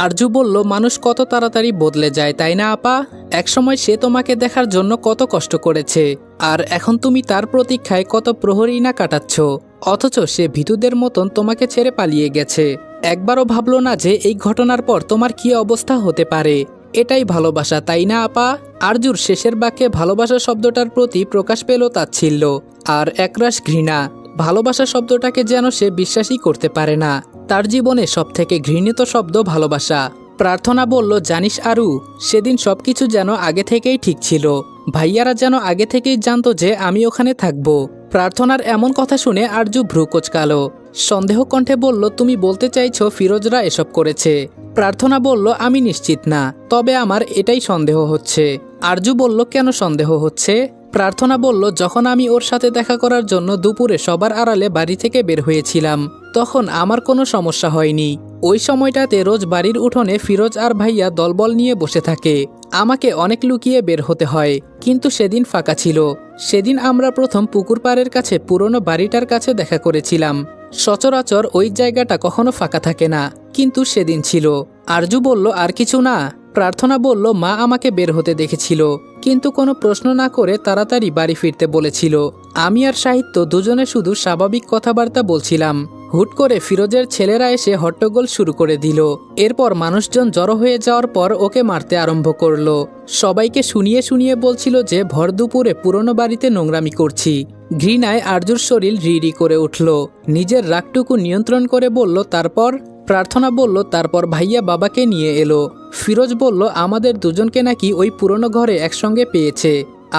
আরজু বলল, মানুষ কত তাড়াতাড়ি বদলে যায়, তাই না আপা? একসময় সে তোমাকে দেখার জন্য কত কষ্ট করেছে, আর এখন তুমি তার প্রতীক্ষায় কত প্রহরী না কাটাচ্ছ, অথচ সে ভীতুদের মতন তোমাকে ছেড়ে পালিয়ে গেছে। একবারও ভাবলো না যে এই ঘটনার পর তোমার কি অবস্থা হতে পারে? এটাই ভালোবাসা, তাই না আপা? আরজুর শেষের বাক্যে ভালোবাসা শব্দটার প্রতি প্রকাশ পেল তাচ্ছিল্য আর একরাশ ঘৃণা। ভালোবাসা শব্দটাকে যেন সে বিশ্বাসই করতে পারে না। তার জীবনে সবথেকে ঘৃণিত শব্দ ভালোবাসা। প্রার্থনা বলল, জানিস আরু, সেদিন সবকিছু যেন আগে থেকেই ঠিক ছিল। ভাইয়ারা যেন আগে থেকেই জানতো যে আমি ওখানে থাকব। প্রার্থনার এমন কথা শুনে আরজু ভ্রু কোঁচকালো। সন্দেহ কণ্ঠে বলল, তুমি বলতে চাইছো ফিরোজরা এসব করেছে? প্রার্থনা বলল, আমি নিশ্চিত না, তবে আমার এটাই সন্দেহ হচ্ছে। আরজু বলল, কেন সন্দেহ হচ্ছে? প্রার্থনা বলল, যখন আমি ওর সাথে দেখা করার জন্য দুপুরে সবার আড়ালে বাড়ি থেকে বের হয়েছিলাম তখন আমার কোনো সমস্যা হয়নি। ওই সময়টাতে রোজ বাড়ির উঠোনে ফিরোজ আর ভাইয়া দলবল নিয়ে বসে থাকে। আমাকে অনেক লুকিয়ে বের হতে হয়, কিন্তু সেদিন ফাঁকা ছিল। সেদিন আমরা প্রথম পুকুর পাড়ের কাছে পুরনো বাড়িটার কাছে দেখা করেছিলাম। সচরাচর ওই জায়গাটা কখনো ফাঁকা থাকে না, কিন্তু সেদিন ছিল। আরজু বলল, আর কিছু না? প্রার্থনা বলল, মা আমাকে বের হতে দেখেছিল, কিন্তু কোনো প্রশ্ন না করে তাড়াতাড়ি বাড়ি ফিরতে বলেছিল। আমি আর সাহিত্য দুজনে শুধু স্বাভাবিক কথাবার্তা বলছিলাম। হুট করে ফিরোজের ছেলেরা এসে হট্টগোল শুরু করে দিল। এরপর মানুষজন জড়ো হয়ে যাওয়ার পর ওকে মারতে আরম্ভ করলো। সবাইকে শুনিয়ে শুনিয়ে বলছিল যে ভর দুপুরে পুরনো বাড়িতে নোংরামি করছি। ঘৃণায় আরজুর শরীর রিরি করে উঠল। নিজের রাগটুকু নিয়ন্ত্রণ করে বলল, তারপর? প্রার্থনা বলল, তারপর ভাইয়া বাবাকে নিয়ে এলো। ফিরোজ বলল, আমাদের দুজনকে নাকি ওই পুরনো ঘরে একসঙ্গে পেয়েছে।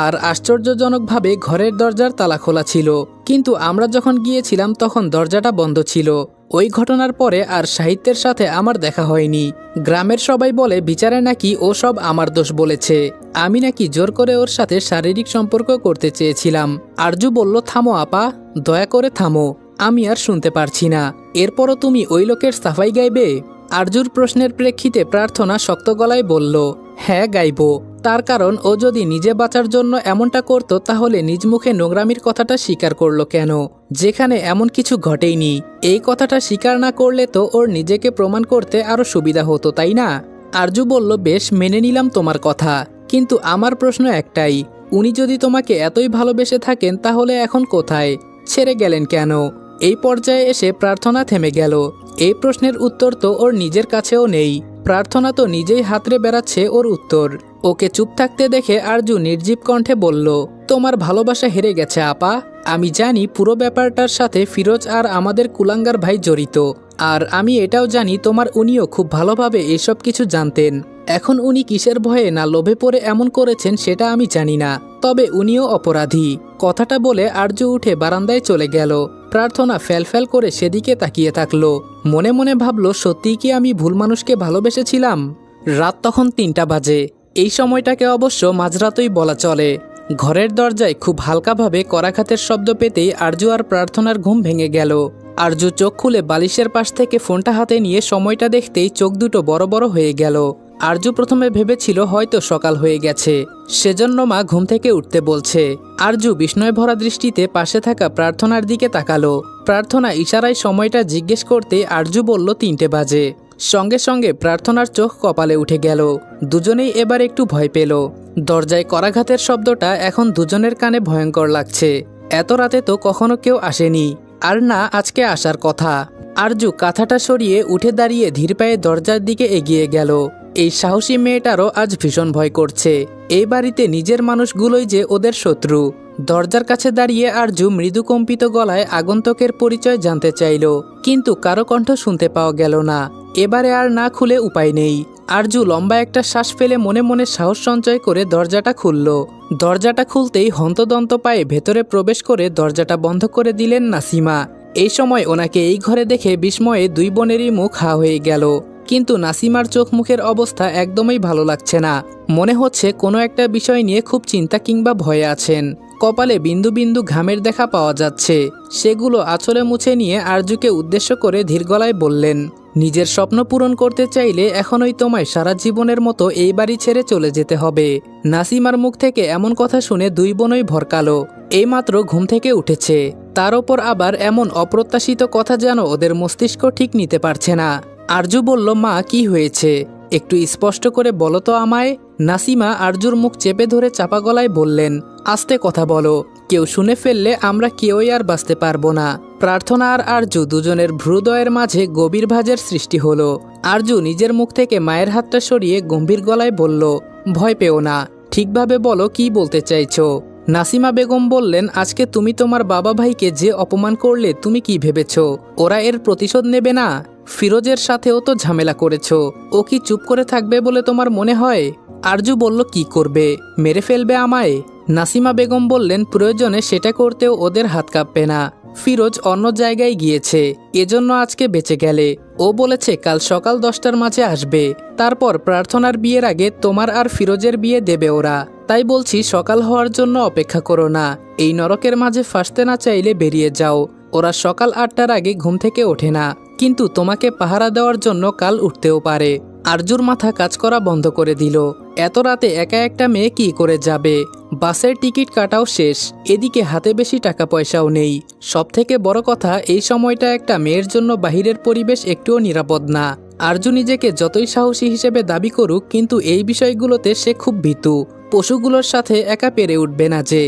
আর আশ্চর্যজনকভাবে ঘরের দরজার তালা খোলা ছিল, কিন্তু আমরা যখন গিয়েছিলাম তখন দরজাটা বন্ধ ছিল। ওই ঘটনার পরে আর সাহিত্যের সাথে আমার দেখা হয়নি। গ্রামের সবাই বলে বিচারে নাকি ও সব আমার দোষ বলেছে। আমি নাকি জোর করে ওর সাথে শারীরিক সম্পর্ক করতে চেয়েছিলাম। আরজু বলল, থামো আপা, দয়া করে থামো, আমি আর শুনতে পারছি না। এরপরও তুমি ওই লোকের সাফাই গাইবে? আরজুর প্রশ্নের প্রেক্ষিতে প্রার্থনা শক্ত গলায় বলল, হ্যাঁ গাইব। তার কারণ ও যদি নিজে বাঁচার জন্য এমনটা করত তাহলে নিজ মুখে নোংরামির কথাটা স্বীকার করলো কেন, যেখানে এমন কিছু ঘটেইনি? এই কথাটা স্বীকার না করলে তো ওর নিজেকে প্রমাণ করতে আরো সুবিধা হতো, তাই না? আরজু বলল, বেশ, মেনে নিলাম তোমার কথা, কিন্তু আমার প্রশ্ন একটাই, উনি যদি তোমাকে এতই ভালোবেসে থাকেন তাহলে এখন কোথায়? ছেড়ে গেলেন কেন? এই পর্যায়ে এসে প্রার্থনা থেমে গেল। এই প্রশ্নের উত্তর তো ওর নিজের কাছেও নেই। প্রার্থনা তো নিজেই হাতড়ে বেড়াচ্ছে ওর উত্তর। ওকে চুপ থাকতে দেখে আরজু নির্জীব কণ্ঠে বলল, তোমার ভালোবাসা হেরে গেছে আপা। আমি জানি পুরো ব্যাপারটার সাথে ফিরোজ আর আমাদের কুলাঙ্গার ভাই জড়িত। আর আমি এটাও জানি তোমার উনিও খুব ভালোভাবে এসব কিছু জানতেন। এখন উনি কিসের ভয়ে না লোভে পড়ে এমন করেছেন সেটা আমি জানি না, তবে উনিও অপরাধী। কথাটা বলে আরজু উঠে বারান্দায় চলে গেল। প্রার্থনা ফ্যালফ্যাল করে সেদিকে তাকিয়ে থাকলো। মনে মনে ভাবল, সত্যিই কি আমি ভুল মানুষকে ভালোবেসেছিলাম? রাত তখন ৩টা বাজে। এই সময়টাকে অবশ্য মাঝরাতই বলা চলে। ঘরের দরজায় খুব হালকাভাবে করাঘাতের শব্দ পেতেই আরজু আর প্রার্থনার ঘুম ভেঙে গেল। আরজু চোখ খুলে বালিশের পাশ থেকে ফোনটা হাতে নিয়ে সময়টা দেখতেই চোখ দুটো বড় বড় হয়ে গেল। আরজু প্রথমে ভেবেছিল হয়তো সকাল হয়ে গেছে, সেজন্য মা ঘুম থেকে উঠতে বলছে। আরজু বিস্ময় ভরা দৃষ্টিতে পাশে থাকা প্রার্থনার দিকে তাকালো। প্রার্থনা ইশারায় সময়টা জিজ্ঞেস করতে আরজু বলল ৩টে বাজে। সঙ্গে সঙ্গে প্রার্থনার চোখ কপালে উঠে গেল। দুজনেই এবার একটু ভয় পেল। দরজায় করাঘাতের শব্দটা এখন দুজনের কানে ভয়ঙ্কর লাগছে। এত রাতে তো কখনো কেউ আসেনি, আর না আজকে আসার কথা। আরজু কাঁথাটা সরিয়ে উঠে দাঁড়িয়ে ধীর পায়ে দরজার দিকে এগিয়ে গেল। এই সাহসী মেয়েটারও আজ ভীষণ ভয় করছে। এই বাড়িতে নিজের মানুষগুলোই যে ওদের শত্রু। দরজার কাছে দাঁড়িয়ে আরজু মৃদু কম্পিত গলায় আগন্তুকের পরিচয় জানতে চাইল, কিন্তু কারো কণ্ঠ শুনতে পাওয়া গেল না। এবারে আর না খুলে উপায় নেই। আরজু লম্বা একটা শ্বাস ফেলে মনে মনে সাহস সঞ্চয় করে দরজাটা খুলল। দরজাটা খুলতেই হন্তদন্ত পায়ে ভেতরে প্রবেশ করে দরজাটা বন্ধ করে দিলেন নাসিমা। এই সময় ওনাকে এই ঘরে দেখে বিস্ময়ে দুই বোনেরই মুখ হা হয়ে গেল। কিন্তু নাসিমার চোখ মুখের অবস্থা একদমই ভালো লাগছে না। মনে হচ্ছে কোনো একটা বিষয় নিয়ে খুব চিন্তা কিংবা ভয়ে আছেন। কপালে বিন্দু বিন্দু ঘামের দেখা পাওয়া যাচ্ছে। সেগুলো আঁচলে মুছে নিয়ে আরজুকে উদ্দেশ্য করে ধীর গলায় বললেন, নিজের স্বপ্ন পূরণ করতে চাইলে এখনই তোমায় সারা জীবনের মতো এই বাড়ি ছেড়ে চলে যেতে হবে। নাসিমার মুখ থেকে এমন কথা শুনে দুই বোনই ভরকালো। এইমাত্র ঘুম থেকে উঠেছে, তার ওপর আবার এমন অপ্রত্যাশিত কথা যেন ওদের মস্তিষ্ক ঠিক নিতে পারছে না। আরজু বলল, মা কি হয়েছে? একটু স্পষ্ট করে বলো তো আমায়। নাসিমা আরজুর মুখ চেপে ধরে চাপা গলায় বললেন, আস্তে কথা বলো, কেউ শুনে ফেললে আমরা কেউই আর বাঁচতে পারবো না। প্রার্থনা আর আরজু দুজনের ভ্রুদয়ের মাঝে গভীর ভাঁজের সৃষ্টি হলো। আরজু নিজের মুখ থেকে মায়ের হাতটা সরিয়ে গম্ভীর গলায় বলল, ভয় পেও না, ঠিকভাবে বলো কি বলতে চাইছো। নাসিমা বেগম বললেন, আজকে তুমি তোমার বাবা ভাইকে যে অপমান করলে তুমি কি ভেবেছ ওরা এর প্রতিশোধ নেবে না? ফিরোজের সাথেও তো ঝামেলা করেছ, ও কি চুপ করে থাকবে বলে তোমার মনে হয়? আরজু বলল, কি করবে, মেরে ফেলবে আমায়? নাসিমা বেগম বললেন, প্রয়োজনে সেটা করতেও ওদের হাত কাঁপবে না। ফিরোজ অন্য জায়গায় গিয়েছে, এজন্য আজকে বেঁচে গেলে। ও বলেছে কাল সকাল 10টার মাঝে আসবে, তারপর প্রার্থনার বিয়ের আগে তোমার আর ফিরোজের বিয়ে দেবে ওরা। তাই বলছি সকাল হওয়ার জন্য অপেক্ষা করো না, এই নরকের মাঝে ফাঁসতে না চাইলে বেরিয়ে যাও। ওরা সকাল 8টার আগে ঘুম থেকে ওঠে না, কিন্তু তোমাকে পাহারা দেওয়ার জন্য কাল উঠতেও পারে। আরজুর মাথা কাজ করা বন্ধ করে দিল। এত রাতে একা একটা মেয়ে কি করে যাবে? বাসের টিকিট কাটাও শেষ, এদিকে হাতে বেশি টাকা পয়সাও নেই। সবথেকে বড় কথা, এই সময়টা একটা মেয়ের জন্য বাহিরের পরিবেশ একটুও নিরাপদ না। আরজু নিজেকে যতই সাহসী হিসেবে দাবি করুক, কিন্তু এই বিষয়গুলোতে সে খুব ভীতু। পশুগুলোর সাথে একা পেরে উঠবে না যে।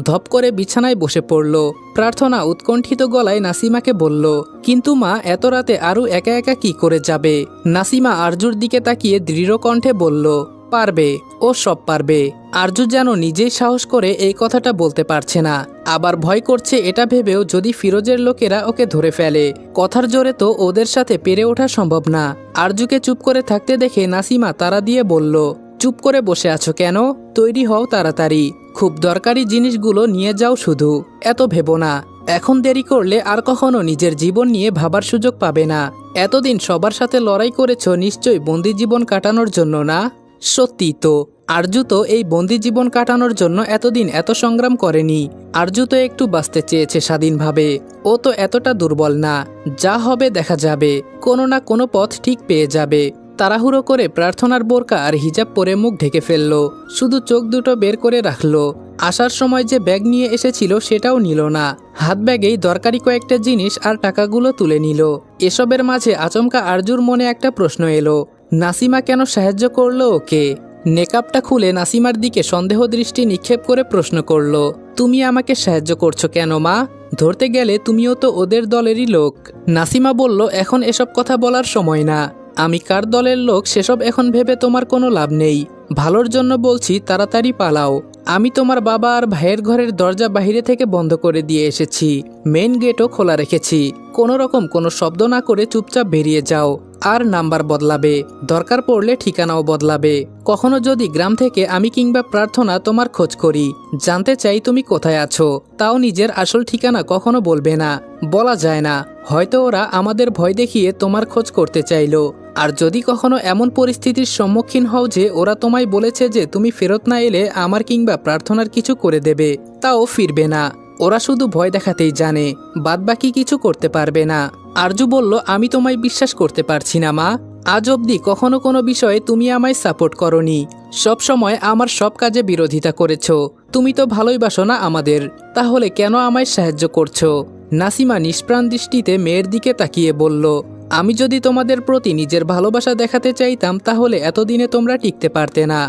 ধপ করে বিছানায় বসে পড়ল। প্রার্থনা উৎকণ্ঠিত গলায় নাসিমাকে বলল, কিন্তু মা, এত রাতে আরু একা একা কি করে যাবে? নাসিমা আরজুর দিকে তাকিয়ে দৃঢ় কণ্ঠে বলল, পারবে, ও সব পারবে। আরজু যেন নিজেই সাহস করে এই কথাটা বলতে পারছে না, আবার ভয় করছে এটা ভেবেও যদি ফিরোজের লোকেরা ওকে ধরে ফেলে। কথার জোরে তো ওদের সাথে পেরে ওঠা সম্ভব না। আরজুকে চুপ করে থাকতে দেখে নাসিমা তাড়া দিয়ে বলল, চুপ করে বসে আছো কেন? তৈরি হও তাড়াতাড়ি, খুব দরকারি জিনিসগুলো নিয়ে যাও, শুধু এত ভেবো না। এখন দেরি করলে আর কখনো নিজের জীবন নিয়ে ভাবার সুযোগ পাবে না। এতদিন সবার সাথে লড়াই করেছো, নিশ্চয়ই বন্দি জীবন কাটানোর জন্য না? সত্যি তো, আরজু তো এই বন্দি জীবন কাটানোর জন্য এতদিন এত সংগ্রাম করেনি। আরজু তো একটু বাঁচতে চেয়েছে স্বাধীনভাবে। ও তো এতটা দুর্বল না, যা হবে দেখা যাবে, কোনো না কোনো পথ ঠিক পেয়ে যাবে। তাড়াহুড়ো করে প্রার্থনার বোরকা আর হিজাব পরে মুখ ঢেকে ফেলল, শুধু চোখ দুটো বের করে রাখলো। আসার সময় যে ব্যাগ নিয়ে এসেছিল সেটাও নিল না, হাত ব্যাগেই দরকারি কয়েকটা জিনিস আর টাকাগুলো তুলে নিল। এসবের মাঝে আচমকা আরজুর মনে একটা প্রশ্ন এলো, নাসিমা কেন সাহায্য করলো ওকে? নেকাবটা খুলে নাসিমার দিকে সন্দেহ দৃষ্টি নিক্ষেপ করে প্রশ্ন করল, তুমি আমাকে সাহায্য করছো কেন মা? ধরতে গেলে তুমিও তো ওদের দলেরই লোক। নাসিমা বলল, এখন এসব কথা বলার সময় না। আমি কার দলের লোক সেসব এখন ভেবে তোমার কোনো লাভ নেই। ভালোর জন্য বলছি, তাড়াতাড়ি পালাও। আমি তোমার বাবা আর ভাইয়ের ঘরের দরজা বাইরে থেকে বন্ধ করে দিয়ে এসেছি, মেইন গেটও খোলা রেখেছি। কোনো রকম কোনো শব্দ না করে চুপচাপ বেরিয়ে যাও। আর নাম্বার বদলাবে, দরকার পড়লে ঠিকানাও বদলাবে। কখনো যদি গ্রাম থেকে আমি কিংবা প্রার্থনা তোমার খোঁজ করি, জানতে চাই তুমি কোথায় আছো, তাও নিজের আসল ঠিকানা কখনো বলবে না। বলা যায় না, হয়তো ওরা আমাদের ভয় দেখিয়ে তোমার খোঁজ করতে চাইলো। আর যদি কখনো এমন পরিস্থিতির সম্মুখীন হও যে ওরা তোমায় বলেছে যে তুমি ফেরত না এলে আমার কিংবা প্রার্থনার কিছু করে দেবে, তাও ফিরবে না। ওরা শুধু ভয় দেখাতেই জানে, বাদবাকি কিছু করতে পারবে না। আরজু বলল, আমি তোমায় বিশ্বাস করতে পারছি না মা। আজ অবধি কখনো কোনো বিষয়ে তুমি আমায় সাপোর্ট করনি, সব সময় আমার সব কাজে বিরোধিতা করেছো। তুমি তো ভালোই বাসো না আমাদের, তাহলে কেন আমায় সাহায্য করছো? নাসিমা নিষ্প্রাণ দৃষ্টিতে মেয়ের দিকে তাকিয়ে বলল, আমি যদি তোমাদের প্রতি নিজের ভালোবাসা দেখাতে চাইতাম তাহলে এতদিনে তোমরা টিকতে পারতে না।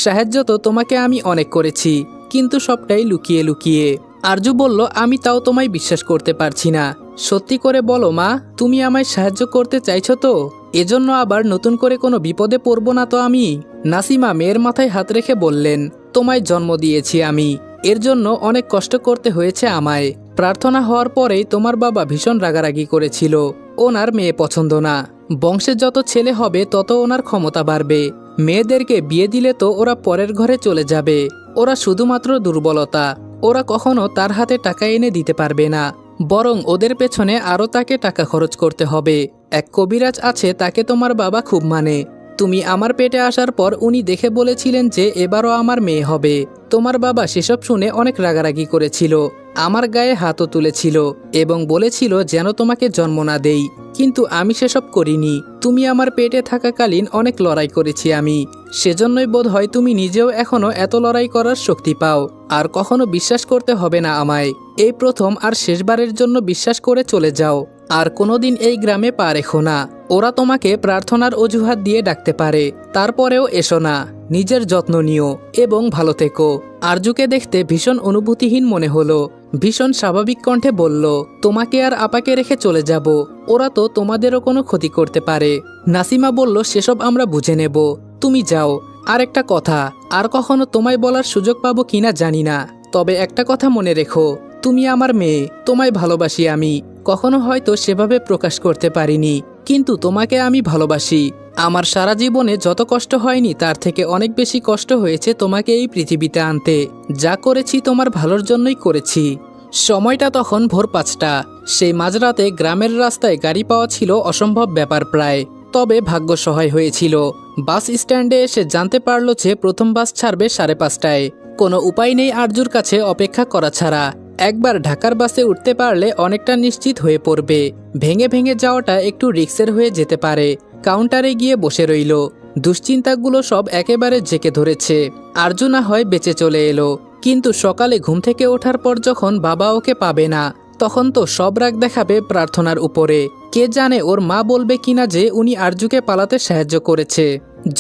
সাহায্য তো তোমাকে আমি অনেক করেছি, কিন্তু সবটাই লুকিয়ে লুকিয়ে। আরজু বলল, আমি তাও তোমায় বিশ্বাস করতে পারছি না। সত্যি করে বলো মা, তুমি আমায় সাহায্য করতে চাইছো তো? এজন্য আবার নতুন করে কোনো বিপদে পড়বো না তো আমি? নাসিমা মেয়ের মাথায় হাত রেখে বললেন, তোমায় জন্ম দিয়েছি আমি, এর জন্য অনেক কষ্ট করতে হয়েছে আমায়। প্রার্থনা হওয়ার পরেই তোমার বাবা ভীষণ রাগারাগি করেছিল, ওনার মেয়ে পছন্দ না। বংশে যত ছেলে হবে তত ওনার ক্ষমতা বাড়বে। মেয়েদেরকে বিয়ে দিলে তো ওরা পরের ঘরে চলে যাবে। ওরা শুধুমাত্র দুর্বলতা, ওরা কখনো তার হাতে টাকা এনে দিতে পারবে না, বরং ওদের পেছনে আরও তাকে টাকা খরচ করতে হবে। এক কবিরাজ আছে, তাকে তোমার বাবা খুব মানে। তুমি আমার পেটে আসার পর উনি দেখে বলেছিলেন যে এবারও আমার মেয়ে হবে। তোমার বাবা সেসব শুনে অনেক রাগারাগি করেছিল, আমার গায়ে হাতও তুলেছিল এবং বলেছিল যেন তোমাকে জন্ম না দেই, কিন্তু আমি সেসব করিনি। তুমি আমার পেটে থাকাকালীন অনেক লড়াই করেছি আমি, সেজন্যই বোধ হয় তুমি নিজেও এখনো এত লড়াই করার শক্তি পাও। আর কখনো বিশ্বাস করতে হবে না আমায়, এই প্রথম আর শেষবারের জন্য বিশ্বাস করে চলে যাও। আর কোনোদিন এই গ্রামে পা রেখো না। ওরা তোমাকে প্রার্থনার অজুহাত দিয়ে ডাকতে পারে, তারপরেও এসো না। নিজের যত্ন নিও এবং ভালো থেকো। আরজুকে দেখতে ভীষণ অনুভূতিহীন মনে হলো। ভীষণ স্বাভাবিক কণ্ঠে বলল, তোমাকে আর আপাকে রেখে চলে যাব, ওরা তো তোমাদেরও কোনো ক্ষতি করতে পারে। নাসিমা বলল, সেসব আমরা বুঝে নেব, তুমি যাও। আর একটা কথা, আর কখনো তোমায় বলার সুযোগ পাবো কিনা জানি না, তবে একটা কথা মনে রেখো, তুমি আমার মেয়ে, তোমায় ভালোবাসি আমি। কখনো হয়তো সেভাবে প্রকাশ করতে পারিনি, কিন্তু তোমাকে আমি ভালোবাসি। আমার সারা জীবনে যত কষ্ট হয়নি তার থেকে অনেক বেশি কষ্ট হয়েছে তোমাকে এই পৃথিবীতে আনতে। যা করেছি তোমার ভালোর জন্যই করেছি। সময়টা তখন ভোর 5টা। সেই মাঝরাতে গ্রামের রাস্তায় গাড়ি পাওয়া ছিল অসম্ভব ব্যাপার প্রায়। তবে ভাগ্য সহায় হয়েছিল। বাস স্ট্যান্ডে এসে জানতে পারল যে প্রথম বাস ছাড়বে 5:30টায়। কোনো উপায় নেই আরজুর কাছে অপেক্ষা করা ছাড়া। একবার ঢাকার বাসে উঠতে পারলে অনেকটা নিশ্চিত হয়ে পড়বে। ভেঙে ভেঙে যাওয়াটা একটু রিস্কের হয়ে যেতে পারে। কাউন্টারে গিয়ে বসে রইল। দুশ্চিন্তাগুলো সব একেবারে জেঁকে ধরেছে। আরজু না হয় বেঁচে চলে এলো, কিন্তু সকালে ঘুম থেকে ওঠার পর যখন বাবা ওকে পাবে না, তখন তো সব রাগ দেখাবে প্রার্থনার উপরে। কে জানে ওর মা বলবে কিনা যে উনি আরজুকে পালাতে সাহায্য করেছে।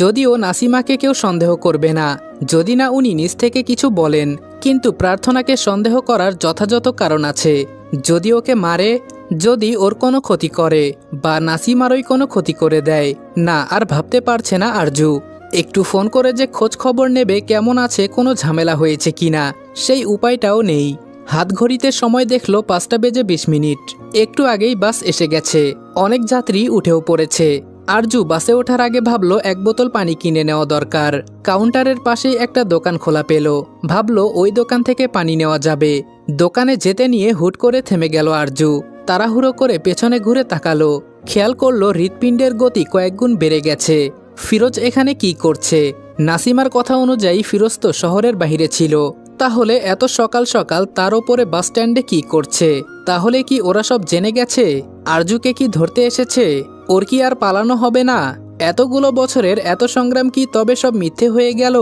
যদিও নাসিমাকে কেউ সন্দেহ করবে না, যদি না উনি নিজ থেকে কিছু বলেন। কিন্তু প্রার্থনাকে সন্দেহ করার যথাযথ কারণ আছে। যদি ওকে মারে, যদি ওর কোনো ক্ষতি করে, বা নাসিমারই কোনো ক্ষতি করে দেয়, না আর ভাবতে পারছে না আরজু। একটু ফোন করে যে খোঁজ খবর নেবে কেমন আছে, কোনো ঝামেলা হয়েছে কিনা, সেই উপায়টাও নেই। হাত ঘড়িতে সময় দেখলো 5:20। একটু আগেই বাস এসে গেছে। অনেক যাত্রী উঠেও পড়েছে। আরজু বাসে ওঠার আগে ভাবলো 1 বোতল পানি কিনে নেওয়া দরকার। কাউন্টারের পাশেই একটা দোকান খোলা পেল। ভাবলো ওই দোকান থেকে পানি নেওয়া যাবে। দোকানে যেতে নিয়ে হুট করে থেমে গেল আরজু। তাড়াহুড়ো করে পেছনে ঘুরে তাকালো। খেয়াল করলো হৃৎপিণ্ডের গতি কয়েকগুণ বেড়ে গেছে। ফিরোজ এখানে কি করছে? নাসিমার কথা অনুযায়ী ফিরোজ তো শহরের বাইরে ছিল। তাহলে এত সকাল সকাল তার ওপরে বাস স্ট্যান্ডে কি করছে? তাহলে কি ওরা সব জেনে গেছে? আরজুকে কি ধরতে এসেছে? ওর কি আর পালানো হবে না? এতগুলো বছরের এত সংগ্রাম কি তবে সব মিথ্যে হয়ে গেল?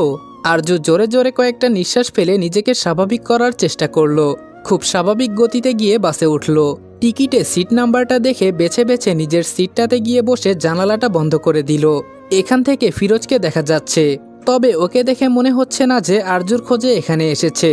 আরজু জোরে জোরে কয়েকটা নিঃশ্বাস ফেলে নিজেকে স্বাভাবিক করার চেষ্টা করলো। খুব স্বাভাবিক গতিতে গিয়ে বাসে উঠল। টিকিটে সিট নাম্বারটা দেখে বেছে বেছে নিজের সিটটাতে গিয়ে বসে জানালাটা বন্ধ করে দিল। এখান থেকে ফিরোজকে দেখা যাচ্ছে, তবে ওকে দেখে মনে হচ্ছে না যে আরজুর খোঁজে এখানে এসেছে।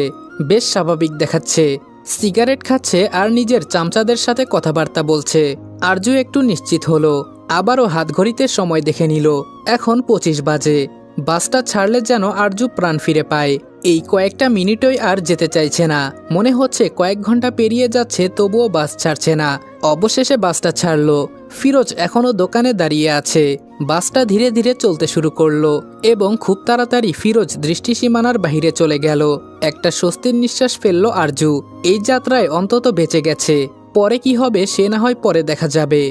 বেশ স্বাভাবিক দেখাচ্ছে। সিগারেট খাচ্ছে আর নিজের চামচাদের সাথে কথাবার্তা বলছে। আরজু একটু নিশ্চিত হলো। আবারও হাত ঘড়িতে সময় দেখে নিল। এখন 25 বাজে। বাসটা ছাড়লে যেন আরজু প্রাণ ফিরে পায়। এই কয়েকটা মিনিটই আর যেতে চাইছে না। মনে হচ্ছে কয়েক ঘন্টা পেরিয়ে যাচ্ছে, তবুও বাস ছাড়ছে না। অবশেষে বাসটা ছাড়লো। ফিরোজ এখনো দোকানে দাঁড়িয়ে আছে। বাসটা ধীরে ধীরে চলতে শুরু করলো এবং খুব তাড়াতাড়ি ফিরোজ দৃষ্টিসীমানার বাহিরে চলে গেল। একটা স্বস্তির নিঃশ্বাস ফেললো আরজু। এই যাত্রায় অন্তত বেঁচে গেছে। পরে কি হবে সে না হয় পরে দেখা যাবে।